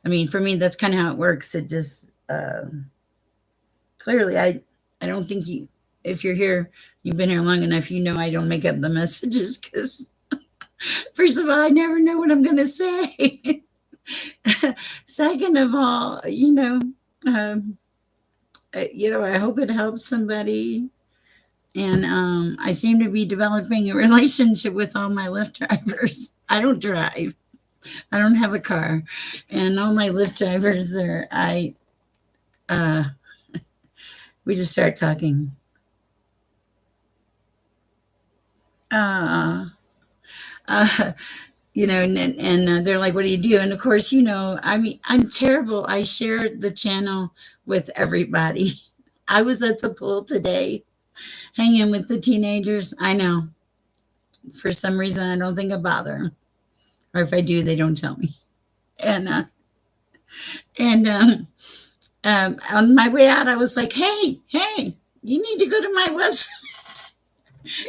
I mean, for me, that's kind of how it works. It just clearly, I don't think you. If you're here, you've been here long enough. You know, I don't make up the messages because first of all, I never know what I'm going to say. Second of all, um, I hope it helps somebody. And I seem to be developing a relationship with all my Lyft drivers. I don't drive. I don't have a car, and all my Lyft drivers are. Uh, we just start talking. Uh, uh, and they're like, "What do you do?" And of course, I mean, I'm terrible. I share the channel with everybody. I was at the pool today, hanging with the teenagers. I know. For some reason, I don't think I bother, or if I do, they don't tell me. And and on my way out, I was like, hey, you need to go to my website,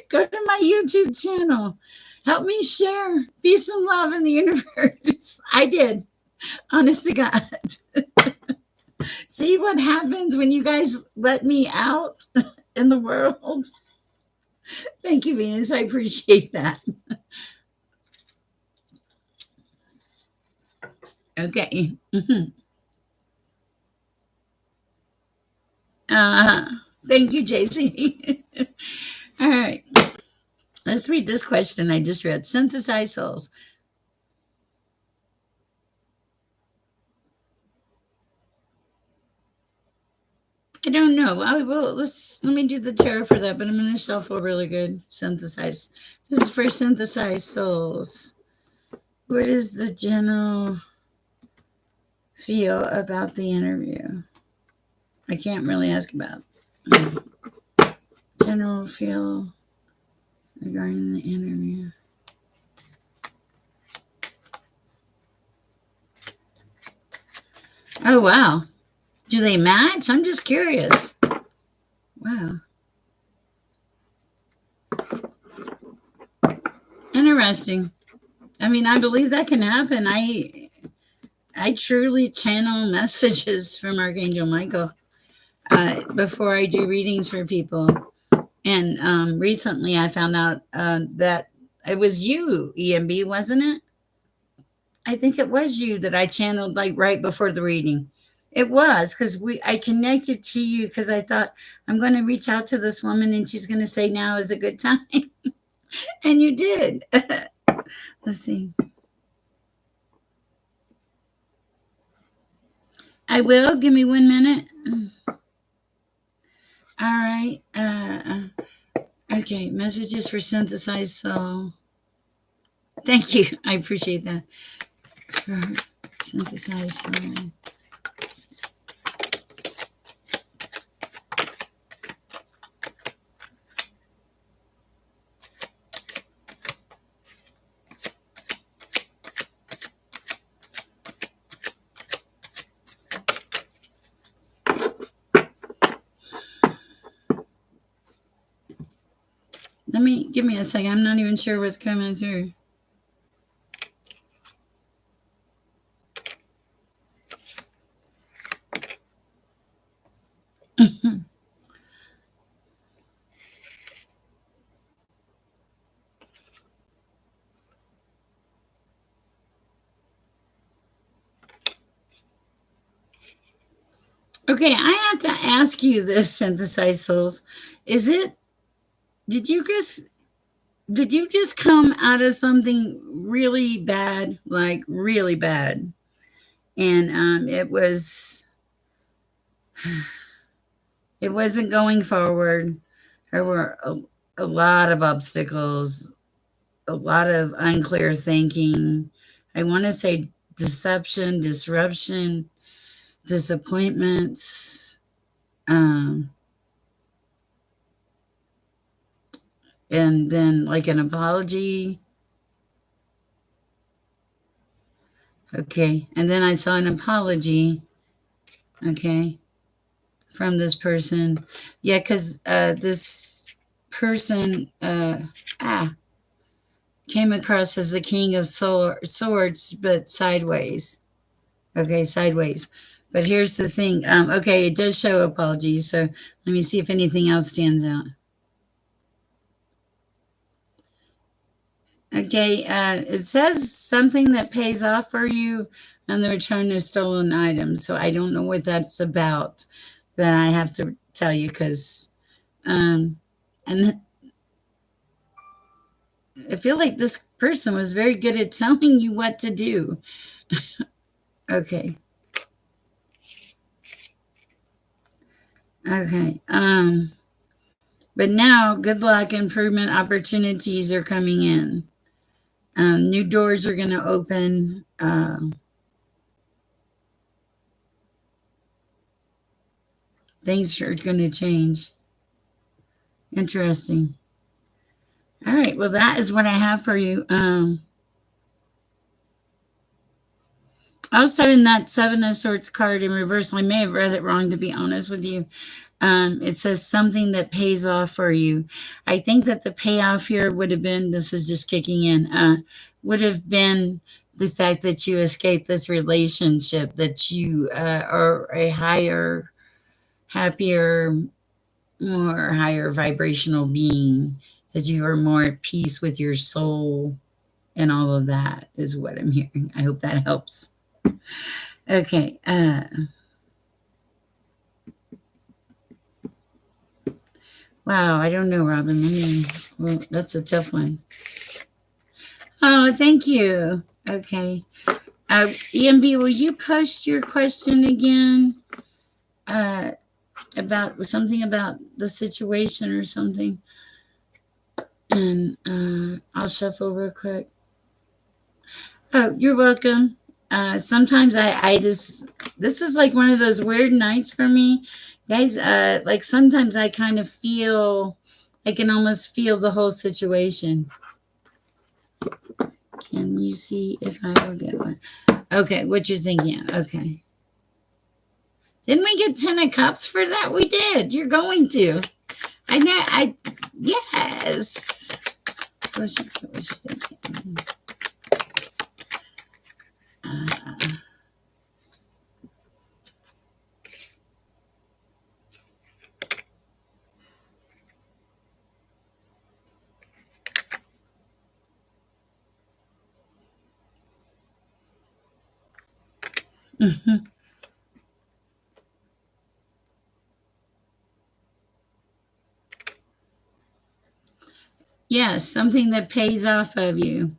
go to my YouTube channel, help me share peace and love in the universe. I did, honest to God. See what happens when you guys let me out in the world. Thank you, Venus. I appreciate that. Okay. Uh, Thank you, JC. All right. Let's read this question I just read. Synthesized souls. I don't know. I will. Let me do the tarot for that, but I'm going to shuffle really good. Synthesize. This is for synthesized souls. What is the general feel about the interview? I can't really ask about general feel regarding the interview. Oh wow. Do they match? I'm just curious. Wow. Interesting. I mean, I believe that can happen. I truly channel messages from Archangel Michael before I do readings for people. And recently I found out that it was you, EMB, wasn't it? I think it was you that I channeled like right before the reading. It was because I connected to you because I thought I'm going to reach out to this woman and she's going to say now is a good time. And you did. Let's see. I will. Give me 1 minute. All right. Okay. Messages for synthesized soul. Thank you. I appreciate that. For synthesized soul. Give me a second. I'm not even sure what's coming through. Okay, I have to ask you this, synthesized souls. Is it? Did you just? Did you just come out of something really bad, like really bad? and it wasn't going forward. There were a lot of obstacles, a lot of unclear thinking. I want to say deception, disruption, disappointments, um, and then like an apology. Okay. And then I saw an apology. Okay. From this person. Yeah, because this person came across as the king of swords, but sideways. Okay, sideways. But here's the thing. Okay, it does show apologies. So let me see if anything else stands out. Okay, it says something that pays off for you on the return of stolen items. So I don't know what that's about, but I have to tell you because, and I feel like this person was very good at telling you what to do. Okay. Okay. But now, good luck, improvement opportunities are coming in. New doors are going to open. Things are going to change. Interesting. All right. Well, that is what I have for you. Also, in that Seven of Swords card in reversal, I may have read it wrong, to be honest with you. It says something that pays off for you. I think that the payoff here would have been, this is just kicking in, would have been the fact that you escaped this relationship, that you are a higher, happier, more higher vibrational being, that you are more at peace with your soul, and all of that is what I'm hearing. I hope that helps. Okay. Wow, I don't know, Robin. Well, that's a tough one. Oh, thank you. Okay. EMB, will you post your question again? About something about the situation or something? And I'll shuffle real quick. Oh, you're welcome. Sometimes I just, this is like one of those weird nights for me. Guys, like sometimes I kind of feel, I can almost feel the whole situation. Can you see if I will get one? Okay, what you're thinking. Okay. Didn't we get 10 of Cups for that? We did. You're going to. I know. Yes. What was she thinking? Mm-hmm. Yes, something that pays off of you.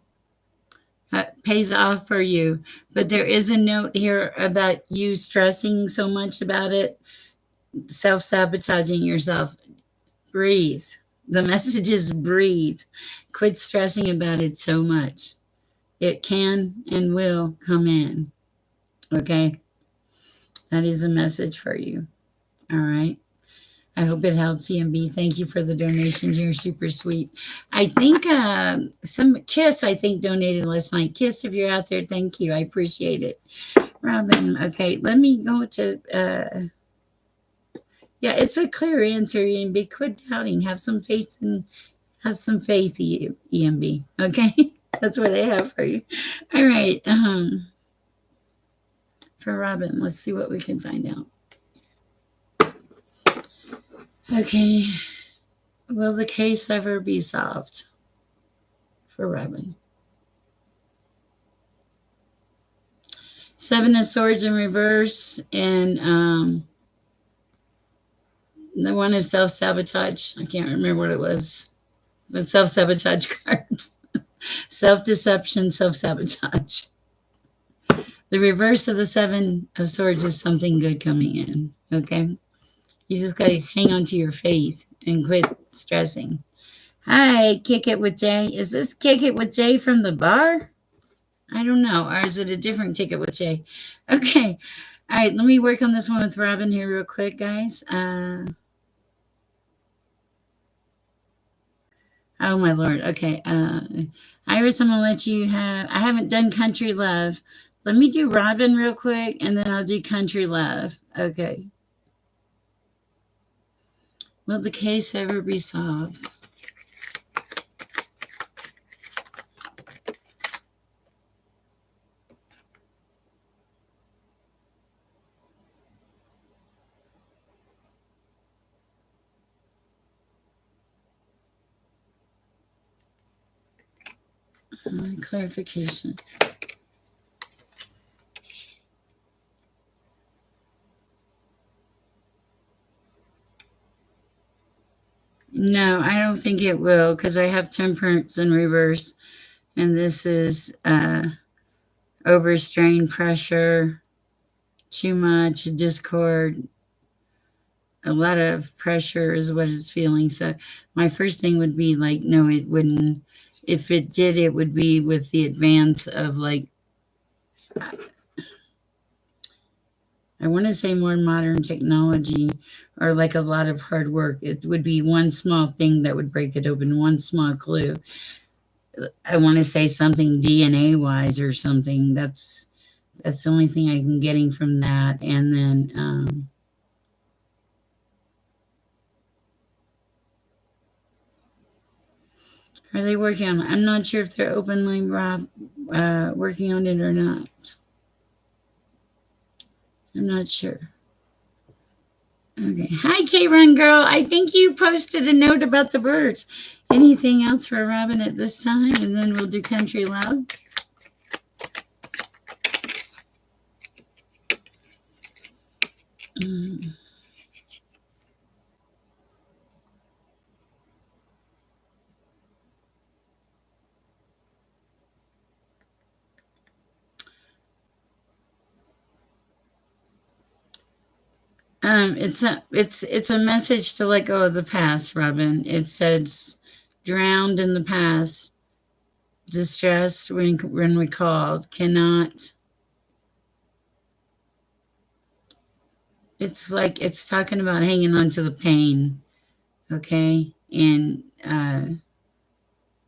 Pays off for you. But there is a note here about you stressing so much about it, self-sabotaging yourself. Breathe. The message is breathe. Quit stressing about it so much. It can and will come in. Okay? That is a message for you. All right? I hope it helps, CMB. Thank you for the donations. You're super sweet. I think some Kiss, I think, donated last night. Kiss, if you're out there, thank you. I appreciate it. Robin, okay, let me go to, yeah, it's a clear answer, EMB. Quit doubting. Have some faith EMB. Okay? That's what I have for you. All right. For Robin, let's see what we can find out. Okay. Will the case ever be solved for Robin? Seven of Swords in reverse, and the one of self-sabotage. I can't remember what it was. But self-sabotage cards. Self-deception, self-sabotage. The reverse of the Seven of Swords is something good coming in. Okay. You just got to hang on to your faith and quit stressing. Hi, Kick It with Jay. Is this Kick It with Jay from the bar? I don't know. Or is it a different Kick It with Jay? Okay. All right. Let me work on this one with Robin here real quick, guys. Oh, my Lord. Okay. Iris, I'm going to let you have. I haven't done Country Love. Let me do Robin real quick, and then I'll do Country Love. Okay. Will the case ever be solved? Clarification. No, I don't think it will because I have Temperance in reverse, and this is overstrain, pressure, too much, discord. A lot of pressure is what it's feeling. So my first thing would be like, no, it wouldn't. If it did, it would be with the advance of like, I want to say more modern technology or like a lot of hard work. It would be one small thing that would break it open, one small clue. I want to say something DNA wise or something. That's the only thing I'm getting from that. And then are they working on it? I'm not sure if they're openly working on it or not. I'm not sure. Okay. Hi, K-Run girl. I think you posted a note about the birds. Anything else for Robin at this time? And then we'll do Country Love. It's a message to let go of the past, Robin. It says drowned in the past, distressed when recalled, cannot. It's like it's talking about hanging on to the pain, okay, and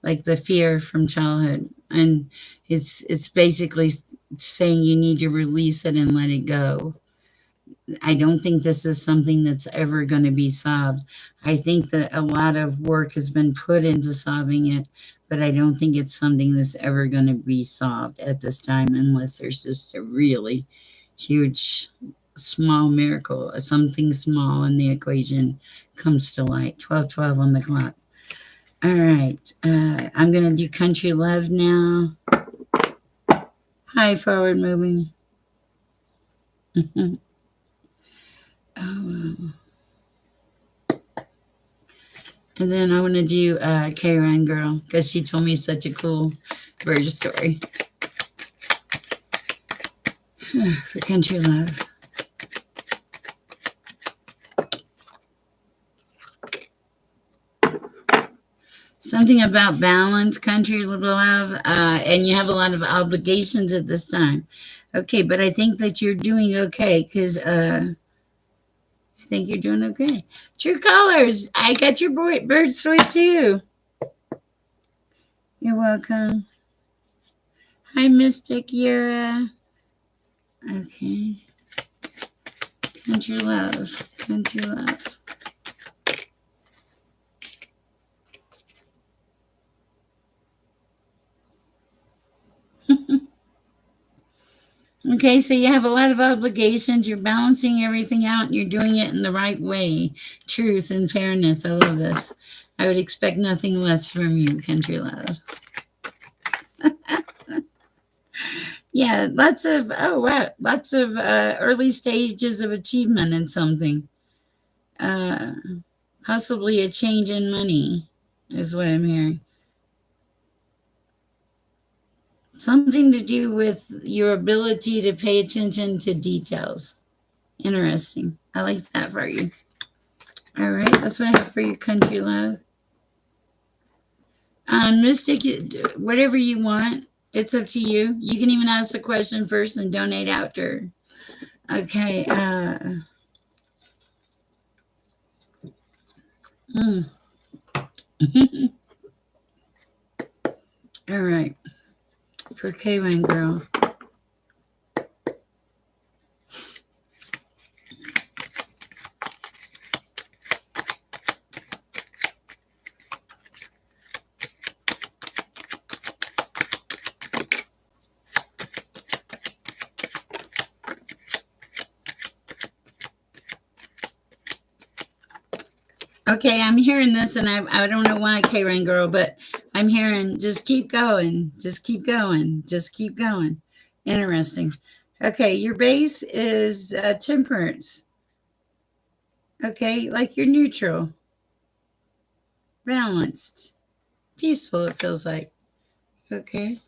like the fear from childhood, and it's basically saying you need to release it and let it go. I don't think this is something that's ever going to be solved. I think that a lot of work has been put into solving it, but I don't think it's something that's ever going to be solved at this time unless there's just a really huge, small miracle, something small in the equation comes to light. 12:12 on the clock. All right. I'm going to do Country Love now. Hi, forward moving. Oh, and then I want to do K-Run Girl because she told me such a cool bird story for Country Love. Something about balance, Country Love, and you have a lot of obligations at this time. Okay, but I think that you're doing okay because I think you're doing okay. True Colors, I got your bird story too. You're welcome. Hi, Mystic Yura. Okay. Country Love. Country Love. Okay, so you have a lot of obligations. You're balancing everything out and you're doing it in the right way. Truth and fairness. I love this. I would expect nothing less from you, Country Love. Yeah, lots of, oh, wow, lots of early stages of achievement in something. Uh, Possibly a change in money is what I'm hearing. Something to do with your ability to pay attention to details. Interesting. I like that for you. All right, that's what I have for you, country love. Mystic, whatever you want. It's up to you. You can even ask the question first and donate after. Okay. All right. For K-Wine Girl. Okay, I'm hearing this, and I don't know why, K-Rain Girl, but I'm hearing just keep going, just keep going, just keep going. Interesting. Okay, your base is temperance. Okay, like you're neutral, balanced, peaceful, it feels like. Okay.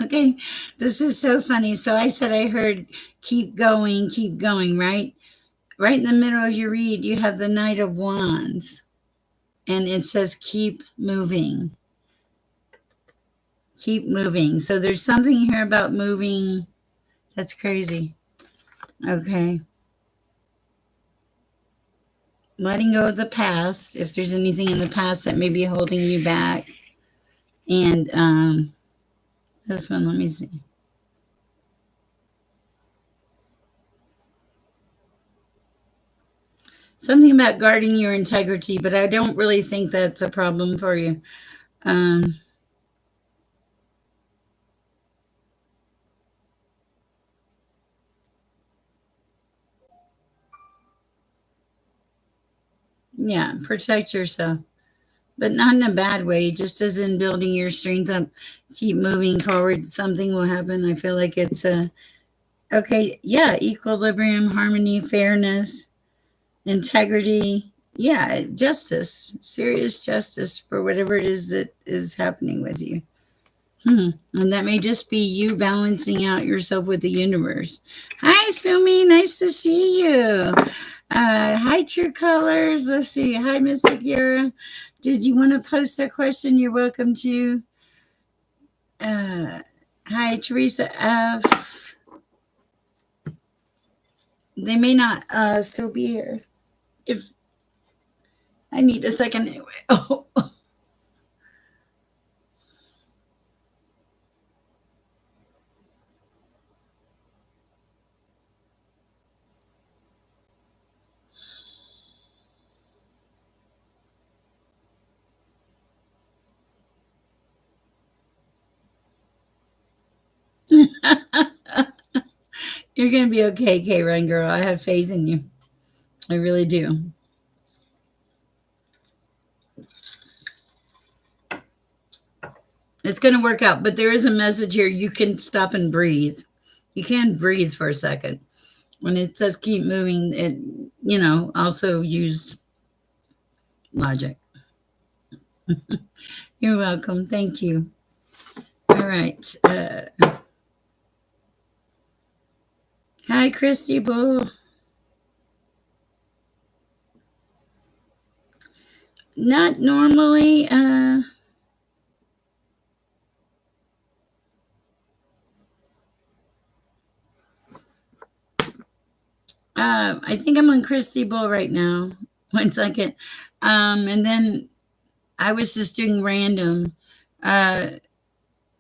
Okay, this is so funny. So I said I heard keep going, right? Right in the middle of your read, you have the Knight of Wands, and it says keep moving. Keep moving. So there's something here about moving. That's crazy. Okay. Letting go of the past, if there's anything in the past that may be holding you back. And this one, let me see. Something about guarding your integrity, but I don't really think that's a problem for you. Yeah, protect yourself, but not in a bad way, just as in building your strength up. Keep moving forward. Something will happen. I feel like it's okay. Yeah, equilibrium, harmony, fairness, integrity. Yeah, justice, serious justice for whatever it is that is happening with you. And that may just be you balancing out yourself with the universe. Hi, Sumi. Nice to see you. Hi, True Colors. Let's see. Hi, Mystic Yara. Did you want to post a question? You're welcome to. Hi, Teresa F. They may not still be here. If I need a second anyway. Oh. You're going to be okay, K-Run girl. I have faith in you. I really do. It's going to work out. But there is a message here. You can stop and breathe. You can breathe for a second. When it says keep moving, it, also use logic. You're welcome. Thank you. All right. Hi, Christy Bull. Not normally. I think I'm on Christy Bull right now. 1 second. And then I was just doing random.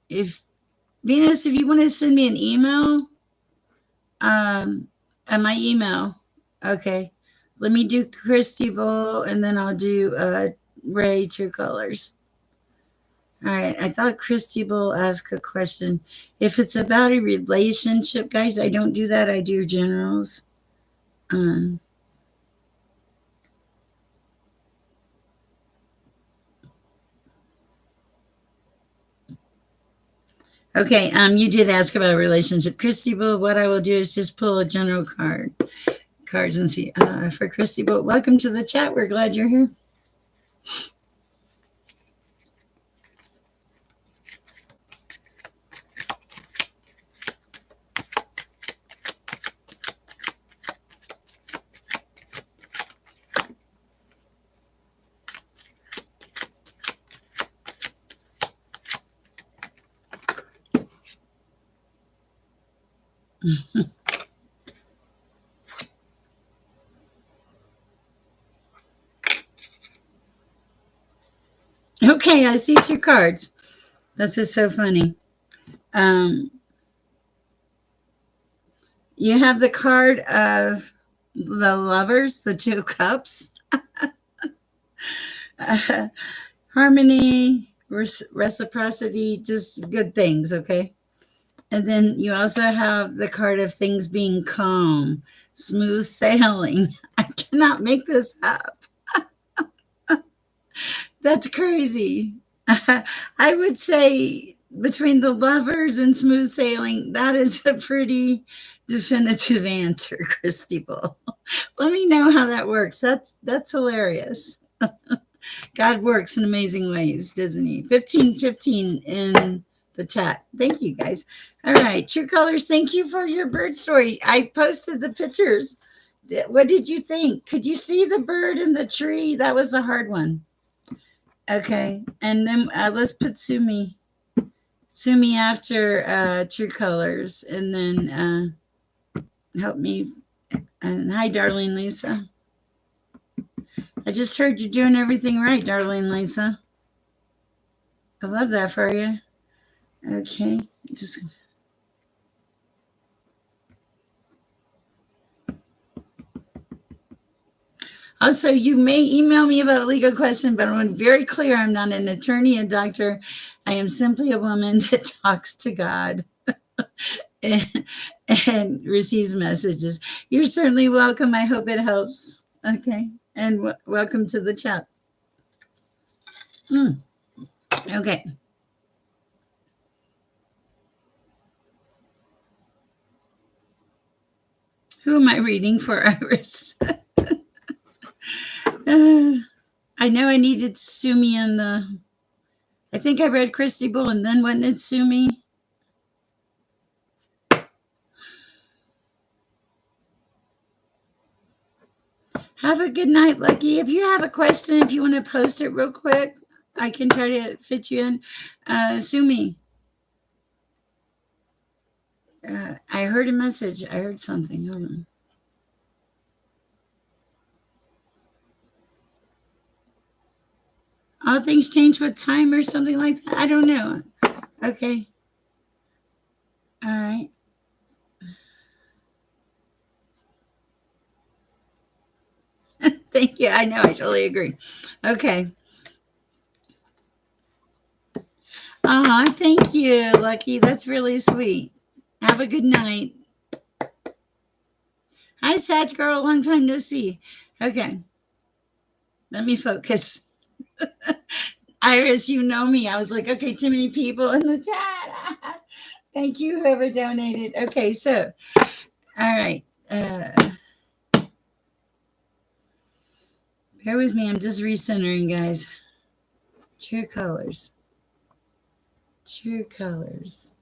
If Venus, if you want to send me an email, at my email, okay. Let me do Christy Bull, and then I'll do Ray True Colors. All right. I thought Christy will ask a question. If it's about a relationship, guys, I don't do that. I do generals. Okay. You did ask about a relationship, Christy. But what I will do is just pull a general cards and see for Christy. But welcome to the chat. We're glad you're here. Okay, I see two cards. This is so funny. Um, you have the card of the lovers, the two cups, harmony, reciprocity, just good things, okay? And then you also have the card of things being calm, smooth sailing. I cannot make this up. That's crazy. I would say between the lovers and smooth sailing, that is a pretty definitive answer, Christy Bull. Let me know how that works. That's hilarious. God works in amazing ways, doesn't he? 1515 in the chat. Thank you guys. All right, True Colors, thank you for your bird story. I posted the pictures. What did you think? Could you see the bird in the tree? That was a hard one. Okay, and then let's put Sumi. Sumi after True Colors, and then help me. And hi, darling Lisa. I just heard you're doing everything right, darling Lisa. I love that for you. Okay, just also, you may email me about a legal question, but I'm very clear I'm not an attorney, a doctor. I am simply a woman that talks to God and receives messages. You're certainly welcome. I hope it helps. Okay. And welcome to the chat. Okay. Who am I reading for, Iris? I know I needed Sumi in the. I think I read Christy Bull and then when did Sumi? Have a good night, Lucky. If you have a question, if you want to post it real quick, I can try to fit you in. Sumi, I heard a message. I heard something. Hold on. All things change with time or something like that. I don't know. Okay. All right. Thank you. I know. I totally agree. Okay. Thank you, Lucky. That's really sweet. Have a good night. Hi, Sag Girl. Long time no see. Okay. Let me focus. Iris, you know me. I was like, okay, too many people in the chat. Thank you, whoever donated. Okay, so, all right. Bear with me. I'm just recentering, guys. True Colors. True Colors.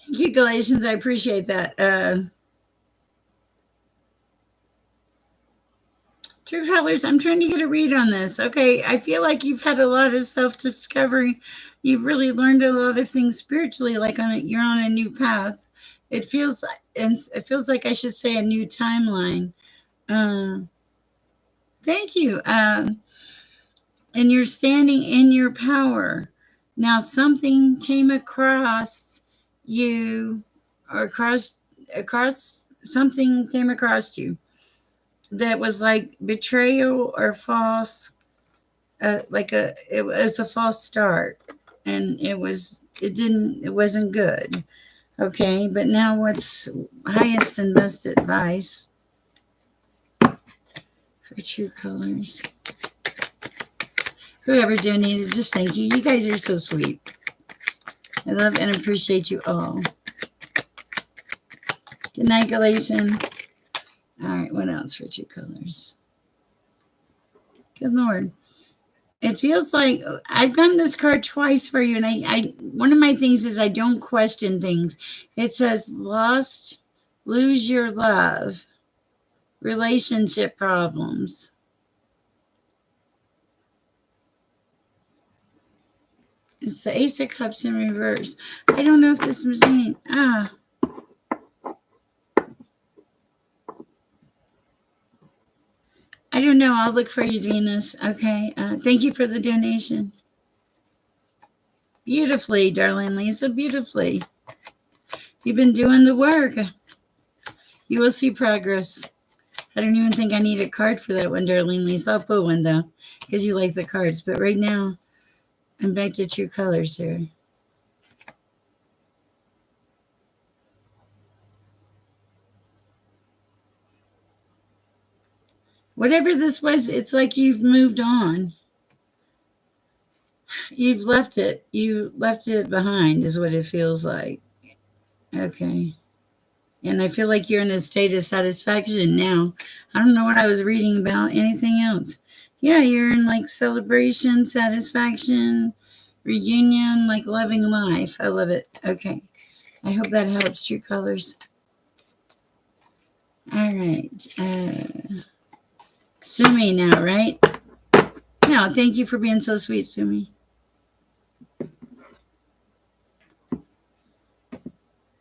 Thank you, Galatians. I appreciate that. True Colors, I'm trying to get a read on this. Okay, I feel like you've had a lot of self-discovery. You've really learned a lot of things spiritually, like you're on a new path. It feels, and it feels like I should say a new timeline. Uh, Thank you. And you're standing in your power. Now, something came across you, or across something came across you that was like betrayal or false, it was a false start, and it wasn't good. Okay, but now what's highest and best advice? for True Colors. Whoever donated, just thank you. You guys are so sweet. I love and appreciate you all. Good night, Galatian. All right, what else for True Colors? Good Lord. It feels like I've gotten this card twice for you, and I one of my things is I don't question things. It says lose your love, relationship problems. It's the Ace of Cups in reverse. I don't know if this was any. I don't know. I'll look for you, Venus. Okay. Thank you for the donation. Beautifully, darling Lisa. Beautifully. You've been doing the work. You will see progress. I don't even think I need a card for that one, darling Lisa. I'll put one, though, because you like the cards. But right now, I'm back to True Colors here. Whatever this was, it's like you've moved on. You've left it. You left it behind is what it feels like. Okay. And I feel like you're in a state of satisfaction now. I don't know what I was reading about. Anything else? Yeah, you're in like celebration, satisfaction, reunion, like loving life. I love it. Okay. I hope that helps, True Colors. All right. Sumi now, right? No, thank you for being so sweet, Sumi.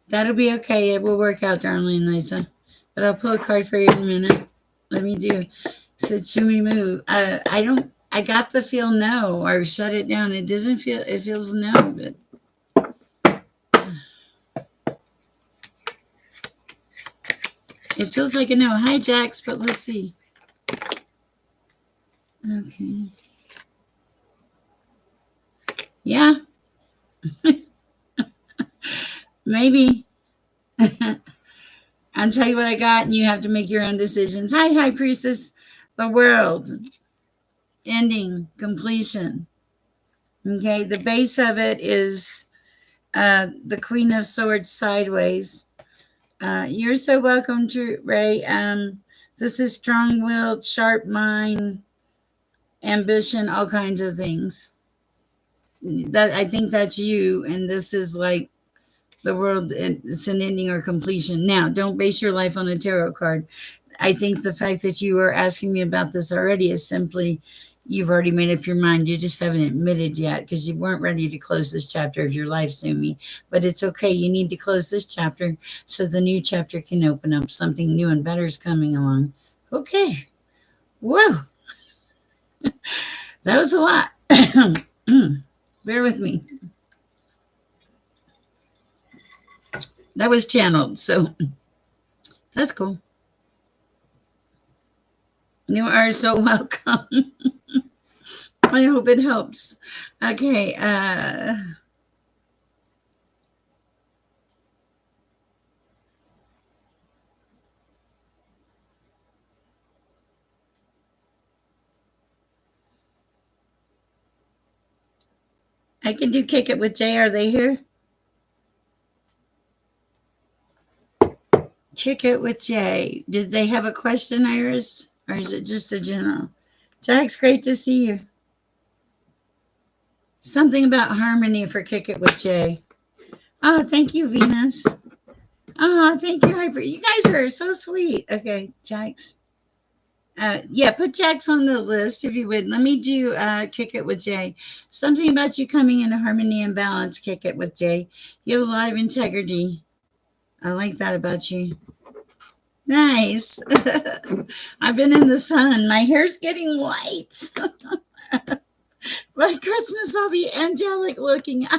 That'll be okay. It will work out, darling Lisa. But I'll pull a card for you in a minute. Let me do. Said Sumi move. I got the feel no or shut it down. It doesn't feel. It feels no, but. It feels like a no. Hi, Jax, but let's see. Okay. Yeah. Maybe. I'll tell you what I got, and you have to make your own decisions. Hi, High Priestess. The world. Ending. Completion. Okay. The base of it is the Queen of Swords sideways. You're so welcome to Ray. This is strong-willed, sharp mind, ambition, all kinds of things. That I think that's you, and this is like the world. It's an ending or completion. Now, don't base your life on a tarot card. I think the fact that you are asking me about this already is simply you've already made up your mind. You just haven't admitted yet because you weren't ready to close this chapter of your life, Sumi. But it's okay. You need to close this chapter so the new chapter can open up. Something new and better is coming along. Okay. Whoa. That was a lot. Bear with me. That was channeled, so that's cool. You are so welcome. I hope it helps. Okay. I can do Kick It with Jay. Are they here? Kick It with Jay. Did they have a question, Iris? Or is it just a general? Jax, great to see you. Something about harmony for Kick It with Jay. Oh, thank you, Venus. Oh, thank you, Hyper. You guys are so sweet. Okay, Jax. Yeah, put Jax on the list if you would. Let me do Kick It with Jay. Something about you coming into harmony and balance, Kick It with Jay. You have a lot of integrity. I like that about you. Nice. I've been in the sun. My hair's getting white. By Christmas, I'll be angelic looking. I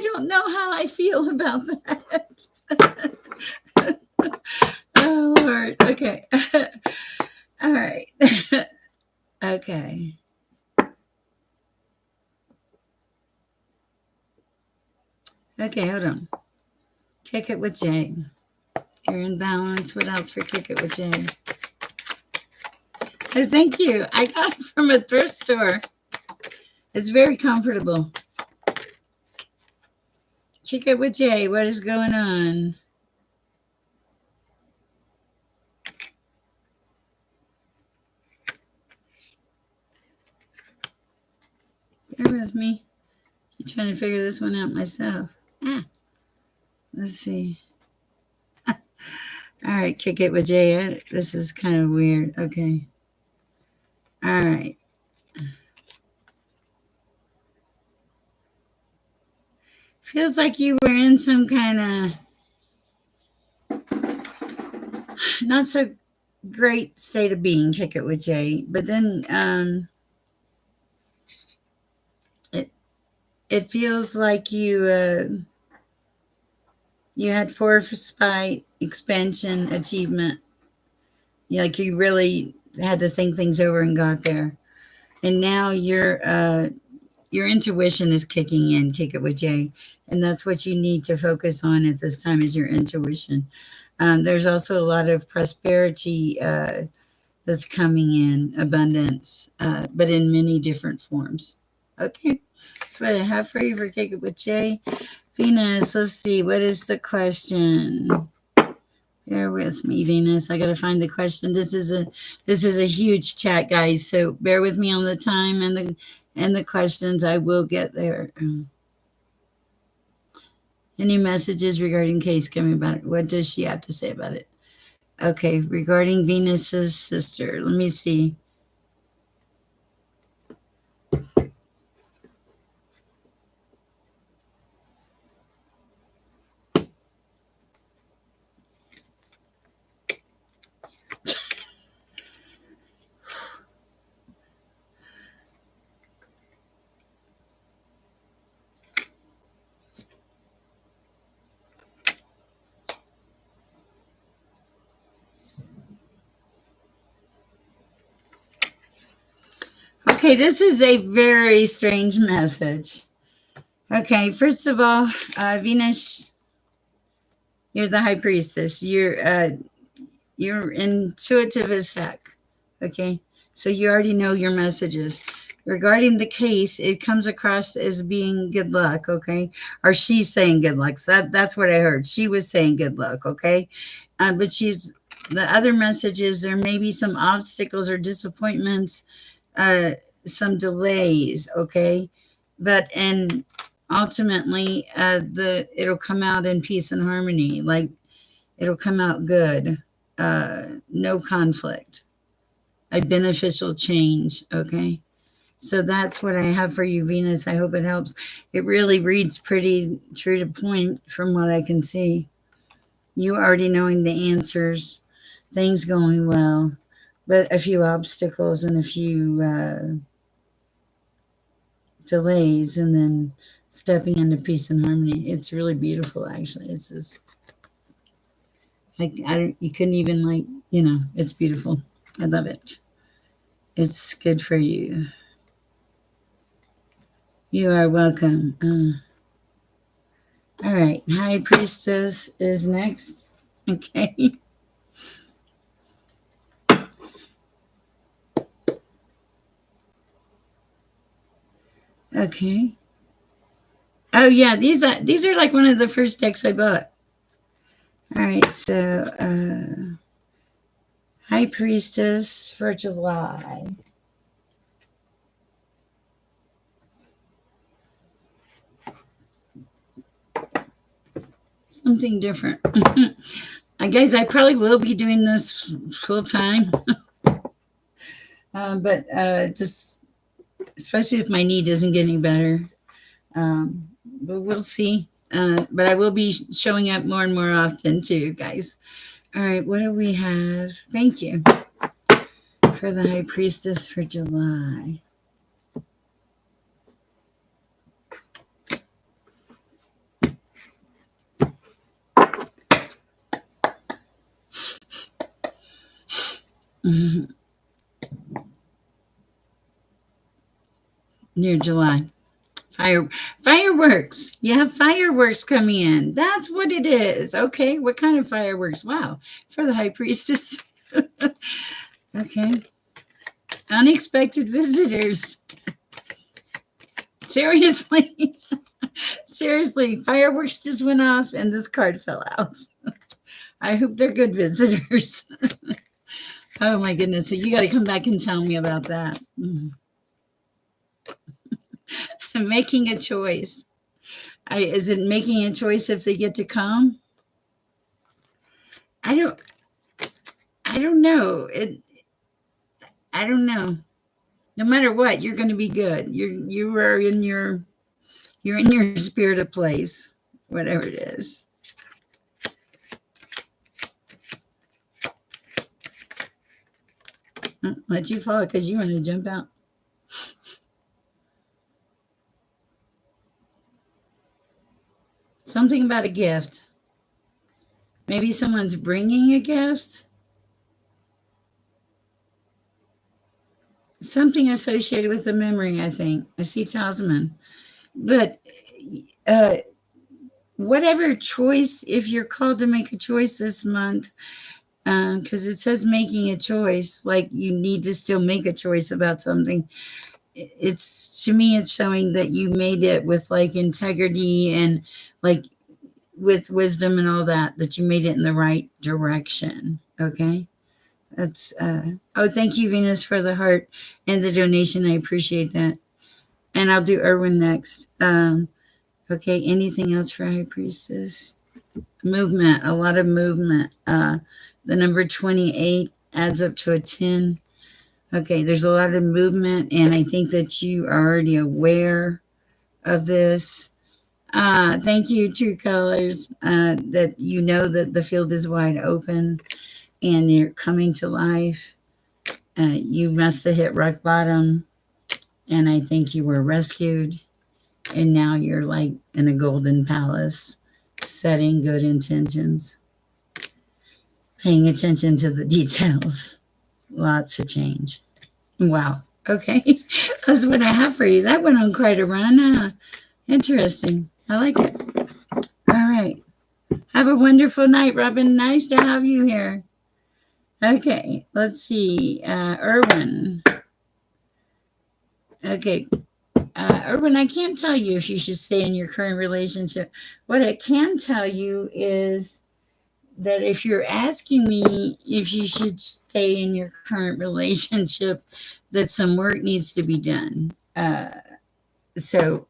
don't know how I feel about that. Oh, Lord. Okay. All right. Okay. Okay, hold on. Kick It with Jay. You're in balance. What else for Kick It with Jay? Oh, thank you. I got it from a thrift store. It's very comfortable. Kick it with Jay. What is going on? Bear with me. I'm trying to figure this one out myself. Let's see. All right, kick it with Jay. This is kind of weird. Okay. All right. Feels like you were in some kind of not so great state of being, kick it with Jay. But then it feels like you had foresight, expansion, achievement. Like you really had to think things over and got there. And now your intuition is kicking in, kick it with Jay. And that's what you need to focus on at this time is your intuition. There's also a lot of prosperity that's coming in, abundance, but in many different forms. Okay, that's what I have for you for Kick It with Jay. Venus, let's see, what is the question? Bear with me, Venus. I gotta find the question. This is a huge chat, guys. So bear with me on the time and the questions. I will get there. Any messages regarding case coming about it? What does she have to say about it? Okay, regarding Venus's sister. Let me see. Okay, this is a very strange message. Okay, first of all, Venus, you're the high priestess. You're intuitive as heck. Okay, so you already know your messages. Regarding the case, it comes across as being good luck. Okay, or she's saying good luck. So that's what I heard. She was saying good luck. Okay, but she's the other messages. There may be some obstacles or disappointments, uh, some delays. Okay, and ultimately, it'll come out in peace and harmony. Like it'll come out good. No conflict, a beneficial change. Okay. So that's what I have for you, Venus. I hope it helps. It really reads pretty true to point from what I can see. You already knowing the answers, things going well, but a few obstacles and a few delays, and then stepping into peace and harmony. It's really beautiful, actually. It's just like you couldn't even it's beautiful. I love it. It's good for you. You are welcome. All right, High Priestess is next. Okay. Okay. Oh yeah, these are like one of the first decks I bought. All right, so High Priestess for July. Something different. Guys, I probably will be doing this full time, but just especially if my knee doesn't get any better. But we'll see. But I will be showing up more and more often too, guys. All right, what do we have? Thank you for the High Priestess for July. Near July. Fireworks. You have fireworks coming in. That's what it is. Okay. What kind of fireworks? Wow. For the High Priestess. Okay. Unexpected visitors. Seriously. Seriously. Fireworks just went off and this card fell out. I hope they're good visitors. Oh my goodness. So you got to come back and tell me about that. Making a choice. Is it making a choice if they get to come? I don't know. I don't know. No matter what, you're going to be good. You're in your spirit of place, whatever it is. Let you fall because you want to jump out. Something about a gift. Maybe someone's bringing a gift. Something associated with the memory, I think. I see talisman. But whatever choice, if you're called to make a choice this month, because it says making a choice, like you need to still make a choice about something. It's, to me, it's showing that you made it with like integrity and like with wisdom and all that you made it in the right direction. Okay. That's, oh, thank you, Venus, for the heart and the donation. I appreciate that. And I'll do Erwin next. Okay. Anything else for High Priestess? Movement, a lot of movement. The number 28 adds up to a 10. Okay, there's a lot of movement, and I think that you are already aware of this. Thank you, True Colors, that you know that the field is wide open and you're coming to life. You must have hit rock bottom, and I think you were rescued, and now you're like in a golden palace, setting good intentions. Paying attention to the details. Lots of change. Wow. Okay. That's what I have for you. That went on quite a run. Interesting. I like it. All right. Have a wonderful night, Robin. Nice to have you here. Okay. Let's see. Erwin. Okay. Erwin, I can't tell you if you should stay in your current relationship. What I can tell you is that if you're asking me if you should stay in your current relationship, that some work needs to be done. So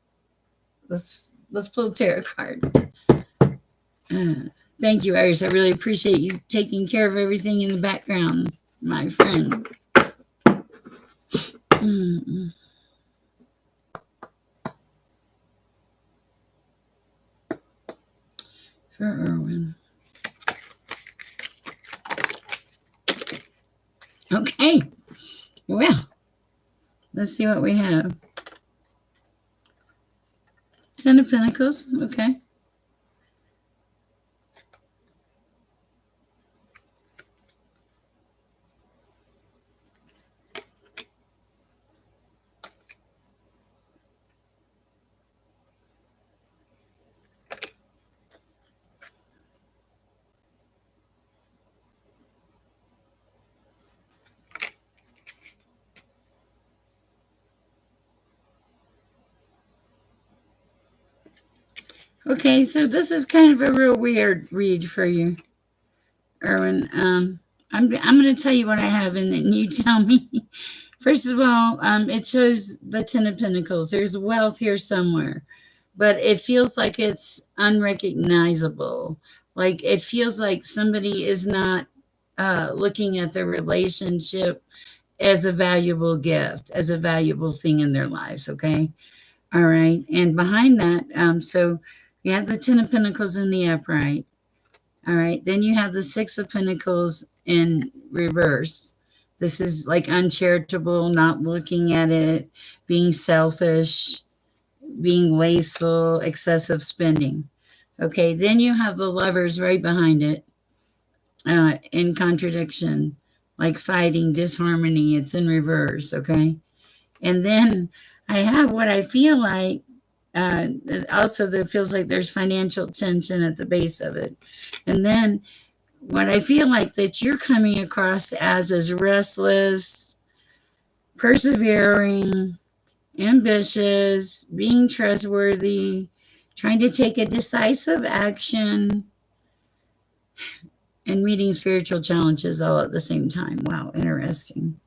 let's pull a tarot card. Thank you, Iris. I really appreciate you taking care of everything in the background, my friend. For Erwin. Okay. Well, let's see what we have. 10 of Pentacles. Okay. Okay, so this is kind of a real weird read for you, Erwin. I'm going to tell you what I have, and then you tell me. First of all, it shows the 10 of Pentacles. There's wealth here somewhere, but it feels like it's unrecognizable. Like it feels like somebody is not looking at the relationship as a valuable gift, as a valuable thing in their lives. Okay. All right. And behind that, so you have the 10 of Pentacles in the upright. All right. Then you have the 6 of Pentacles in reverse. This is like uncharitable, not looking at it, being selfish, being wasteful, excessive spending. Okay. Then you have the Lovers right behind it, in contradiction, like fighting, disharmony. It's in reverse. Okay. And then I have what I feel like, also there feels like there's financial tension at the base of it. And then what I feel like that you're coming across as is restless, persevering, ambitious, being trustworthy, trying to take a decisive action, and meeting spiritual challenges all at the same time. Wow, interesting.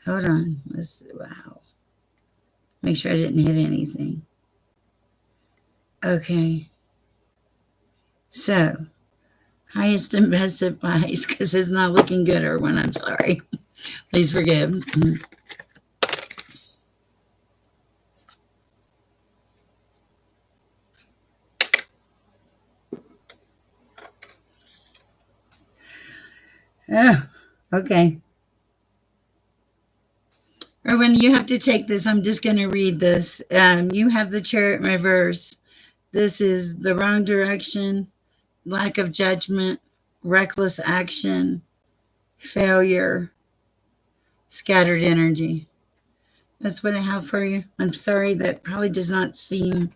Hold on. Wow. Make sure I didn't hit anything. Okay. So, highest and best advice, because it's not looking good, Erwin. I'm sorry. Please forgive. Oh, okay. Erwin, you have to take this. I'm just going to read this. You have the chariot in reverse. This is the wrong direction, lack of judgment, reckless action, failure, scattered energy. That's what I have for you. I'm sorry, that probably does not seem.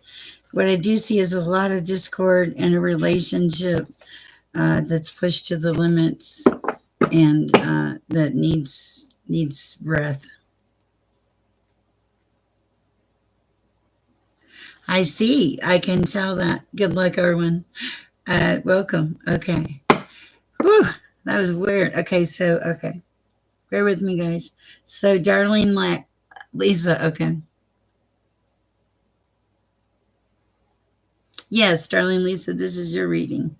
What I do see is a lot of discord in a relationship that's pushed to the limits and that needs breath. I see. I can tell that. Good luck, Erwin. Welcome. Okay. Whew, that was weird. Okay. Bear with me, guys. So, Darlene Lisa, okay. Yes, Darlene Lisa, this is your reading.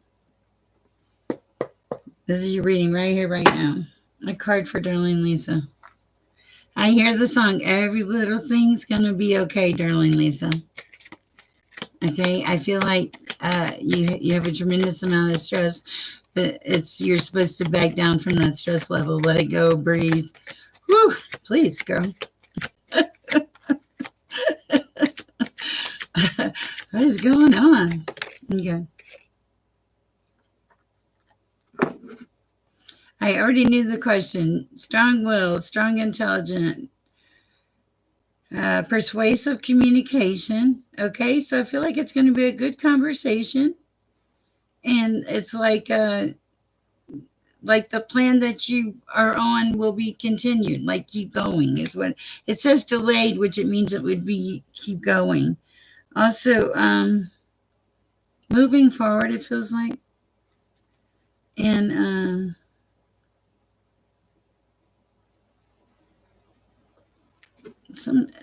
This is your reading right here, right now. A card for Darlene Lisa. I hear the song, Every Little Thing's Gonna Be Okay, Darlene Lisa. Okay, I feel like you have a tremendous amount of stress, but you're supposed to back down from that stress level. Let it go, breathe. Whew, please, girl. What is going on? Okay. I already knew the question. Strong will, strong intelligence, persuasive communication. Okay, so I feel like it's going to be a good conversation, and it's like the plan that you are on will be continued. Like keep going is what it says. Delayed, which it means it would be keep going. Also, moving forward. It feels like, and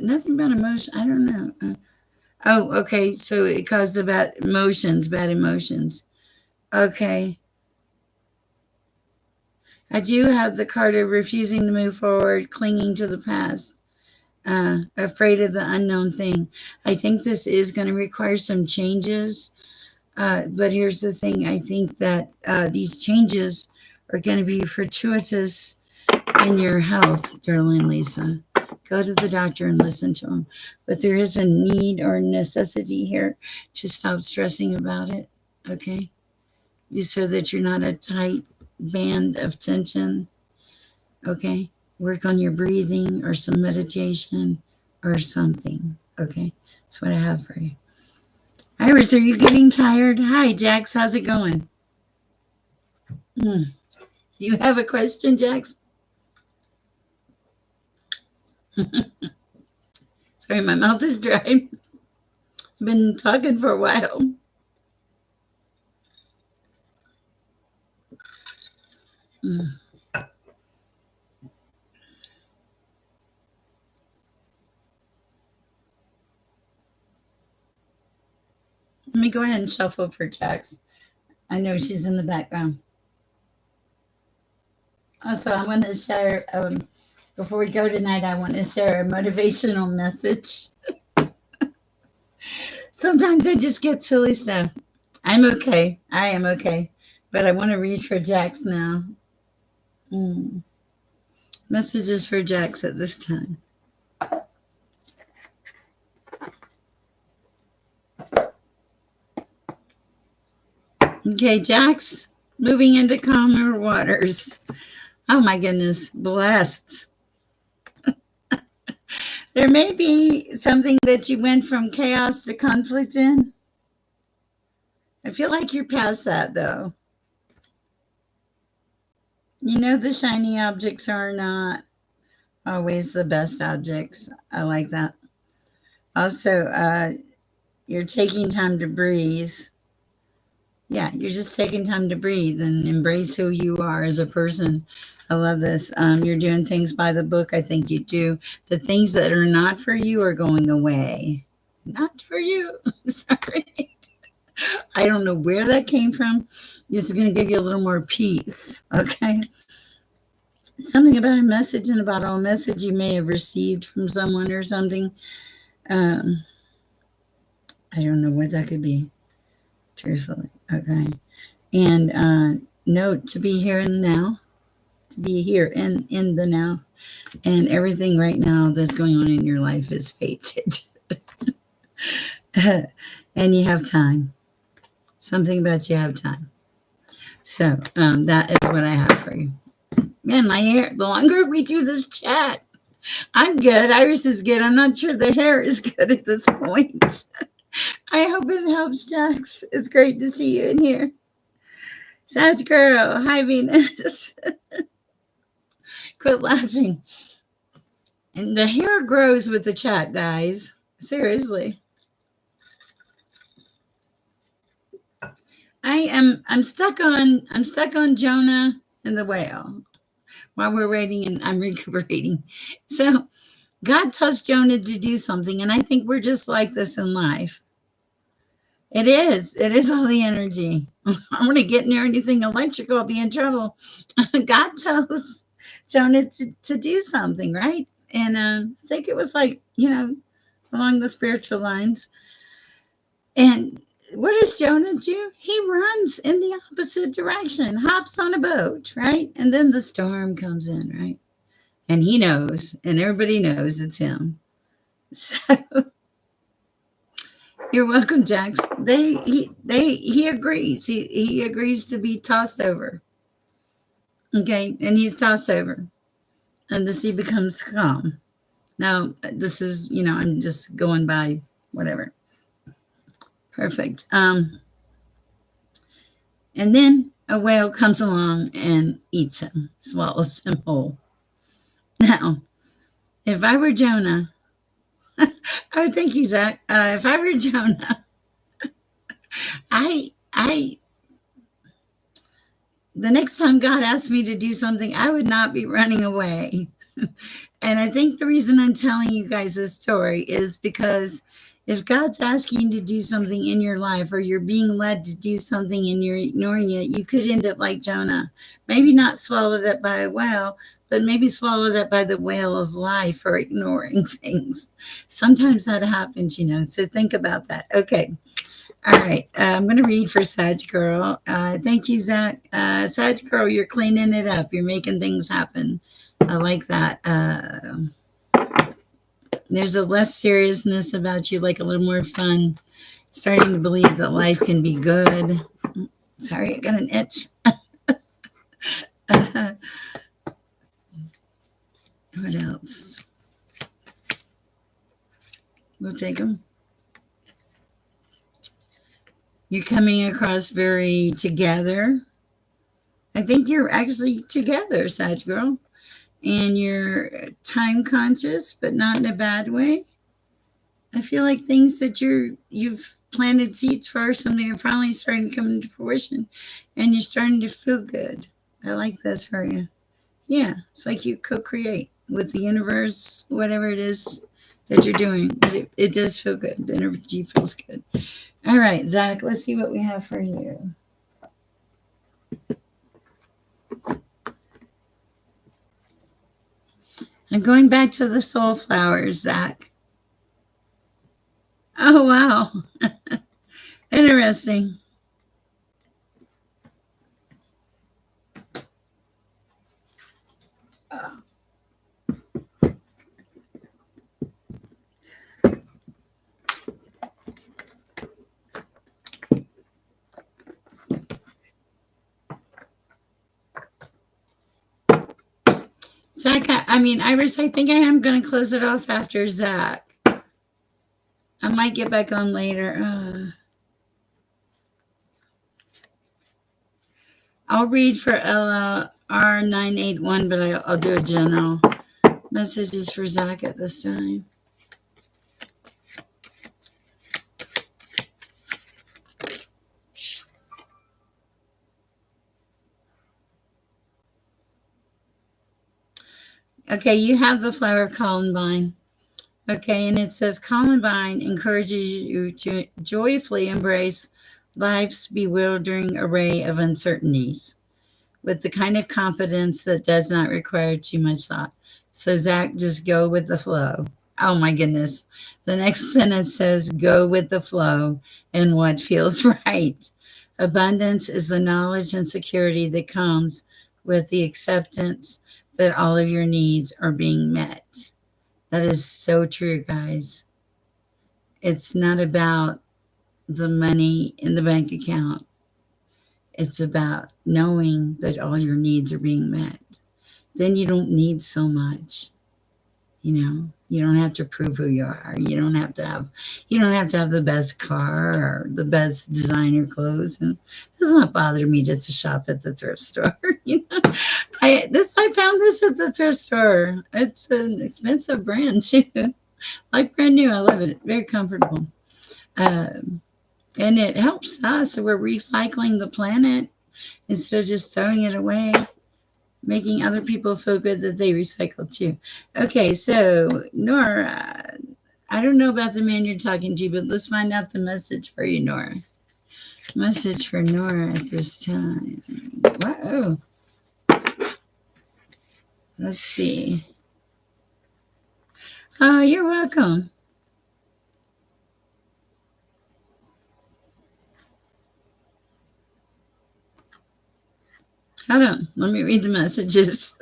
nothing about emotion. I don't know. Oh, okay. So it caused about bad emotions. Okay. I do have the card of refusing to move forward, clinging to the past, afraid of the unknown thing. I think this is going to require some changes. But here's the thing. I think that these changes are going to be fortuitous in your health, Darlene Lisa. Go to the doctor and listen to him. But there is a need or necessity here to stop stressing about it, okay? So that you're not a tight band of tension, okay? Work on your breathing or some meditation or something, okay? That's what I have for you. Iris, are you getting tired? Hi, Jax. How's it going? Do you have a question, Jax? Sorry, my mouth is dry. I've been talking for a while. Let me go ahead and shuffle for Jax. I know she's in the background. Also, I want to share, before we go tonight, I want to share a motivational message. Sometimes I just get silly stuff. I'm okay. I am okay. But I want to read for Jax now. Messages for Jax at this time. Okay, Jax, moving into calmer waters. Oh my goodness, blessed. There may be something that you went from chaos to conflict in. I feel like you're past that though. You know the shiny objects are not Always the best objects. I like that. Also, you're taking time to breathe. Yeah, you're just taking time to breathe and embrace who you are as a person. I love this. You're doing things by the book. I think you do. The things that are not for you are going away. Not for you. Sorry. I don't know where that came from. This is going to give you a little more peace. Okay. Something about a message and about a message you may have received from someone or something. Um, I don't know what that could be, truthfully. Okay. And note to be here and now, to be here in the now. And everything right now that's going on in your life is fated. And you have time. Something about you have time. So that is what I have for you. Man, my hair, the longer we do this chat, I'm good. Iris is good. I'm not sure the hair is good at this point. I hope it helps, Jax. It's great to see you in here. Sad girl. Hi, Venus. Quit laughing. And the hair grows with the chat, guys. Seriously. I'm stuck on Jonah and the whale while we're waiting and I'm recuperating. So God tells Jonah to do something, and I think we're just like this in life. It is. It is all the energy. I'm going to get near anything electrical, I'll be in trouble. God tells Jonah to do something, right? And I think it was like, along the spiritual lines. And what does Jonah do? He runs in the opposite direction, hops on a boat, right? And then the storm comes in, right? And he knows, and everybody knows it's him. So you're welcome, Jax. He agrees. He agrees to be tossed over. Okay, and he's tossed over, and the sea becomes calm. Now, this is, I'm just going by whatever. Perfect. And then a whale comes along and eats him, swallows him whole. Now, if I were Jonah, I would thank you, Zach. If I were Jonah, I the next time God asked me to do something, I would not be running away. And I think the reason I'm telling you guys this story is because if God's asking you to do something in your life, or you're being led to do something and you're ignoring it, you could end up like Jonah. Maybe not swallowed up by a whale, but maybe swallowed up by the whale of life or ignoring things. Sometimes that happens, so think about that. Okay. All right. I'm going to read for Sag Girl. Thank you, Zach. Sag Girl, you're cleaning it up. You're making things happen. I like that. There's a less seriousness about you, like a little more fun. Starting to believe that life can be good. Sorry, I got an itch. What else? We'll take them. You're coming across very together. I think you're actually together, Sag Girl. And you're time conscious, but not in a bad way. I feel like things that you've planted seeds for, something are finally starting to come into fruition, and you're starting to feel good. I like this for you. Yeah, it's like you co-create with the universe, whatever it is that you're doing. But it does feel good. The energy feels good. All right, Zach, let's see what we have for you. I'm going back to the soul flowers, Zach. Oh, wow. Interesting. Zach, Iris, I think I am going to close it off after Zach. I might get back on later. I'll read for Ella R981, but I'll do a general. messages for Zach at this time. Okay, you have the flower columbine. Okay, and it says Columbine encourages you to joyfully embrace life's bewildering array of uncertainties with the kind of confidence that does not require too much thought. So, Zach, just go with the flow. Oh my goodness. The next sentence says, go with the flow and what feels right. Abundance is the knowledge and security that comes with the acceptance that all of your needs are being met. That is so true, guys. It's not about the money in the bank account. It's about knowing that all your needs are being met. Then you don't need so much. You don't have to prove who you are. You don't have to have the best car or the best designer clothes. And it does not bother me just to shop at the thrift store. I found this at the thrift store. It's an expensive brand too. Like brand new. I love it. Very comfortable. Um, and it helps us. We're recycling the planet instead of just throwing it away, making other people feel good that they recycle too. Okay, so Nora, I don't know about the man you're talking to, but let's find out the message for you, Nora. Message for Nora at this time. Whoa. Let's see. Oh, you're welcome. Hold on. Let me read the messages.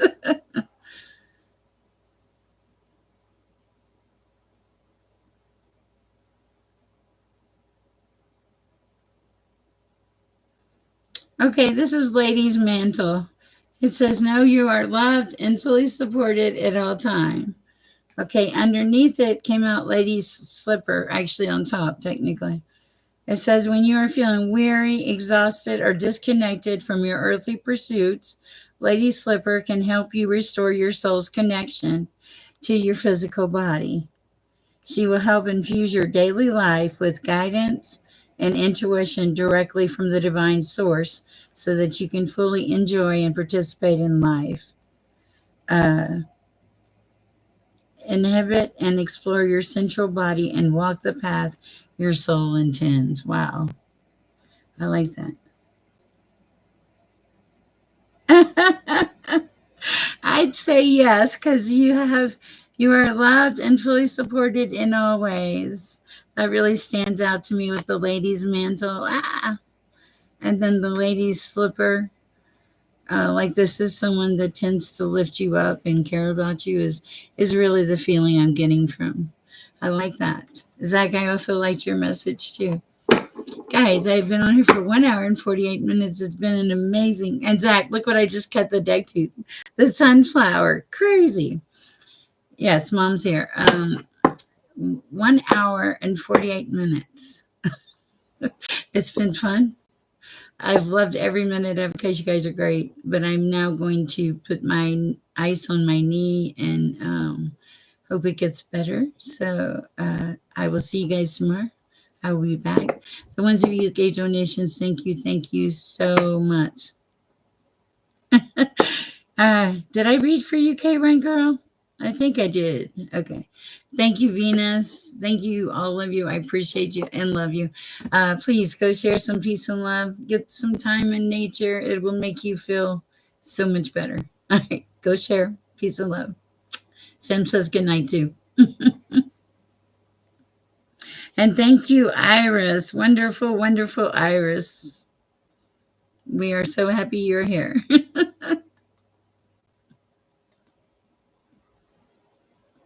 Okay, this is Lady's Mantle. It says, "No, you are loved and fully supported at all time." Okay, underneath it came out Lady's Slipper, actually on top, technically. It says, "When you are feeling weary, exhausted, or disconnected from your earthly pursuits, Lady Slipper can help you restore your soul's connection to your physical body. She will help infuse your daily life with guidance and intuition directly from the divine source so that you can fully enjoy and participate in life. Uh, Inhabit and explore your central body and walk the path your soul intends." Wow, I like that. I'd say yes, because you are loved and fully supported in all ways. That really stands out to me with the lady's mantle. And then the lady's slipper. Like this is someone that tends to lift you up and care about you is really the feeling I'm getting from. I like that. Zach, I also liked your message too. Guys, I've been on here for 1 hour and 48 minutes. It's been an amazing. And Zach, look what I just cut the deck to. The sunflower. Crazy. Yes, mom's here. 1 hour and 48 minutes. It's been fun. I've loved every minute of it because you guys are great. But I'm now going to put my ice on my knee and hope it gets better. So I will see you guys tomorrow. I will be back. The ones of you that gave donations, thank you. Thank you so much. Did I read for you, K Run Girl? I think I did. Okay. Thank you, Venus. Thank you, all of you. I appreciate you and love you. Please go share some peace and love. Get some time in nature. It will make you feel so much better. All right. Go share peace and love. Sam says good night, too. And thank you, Iris. Wonderful, wonderful Iris. We are so happy you're here.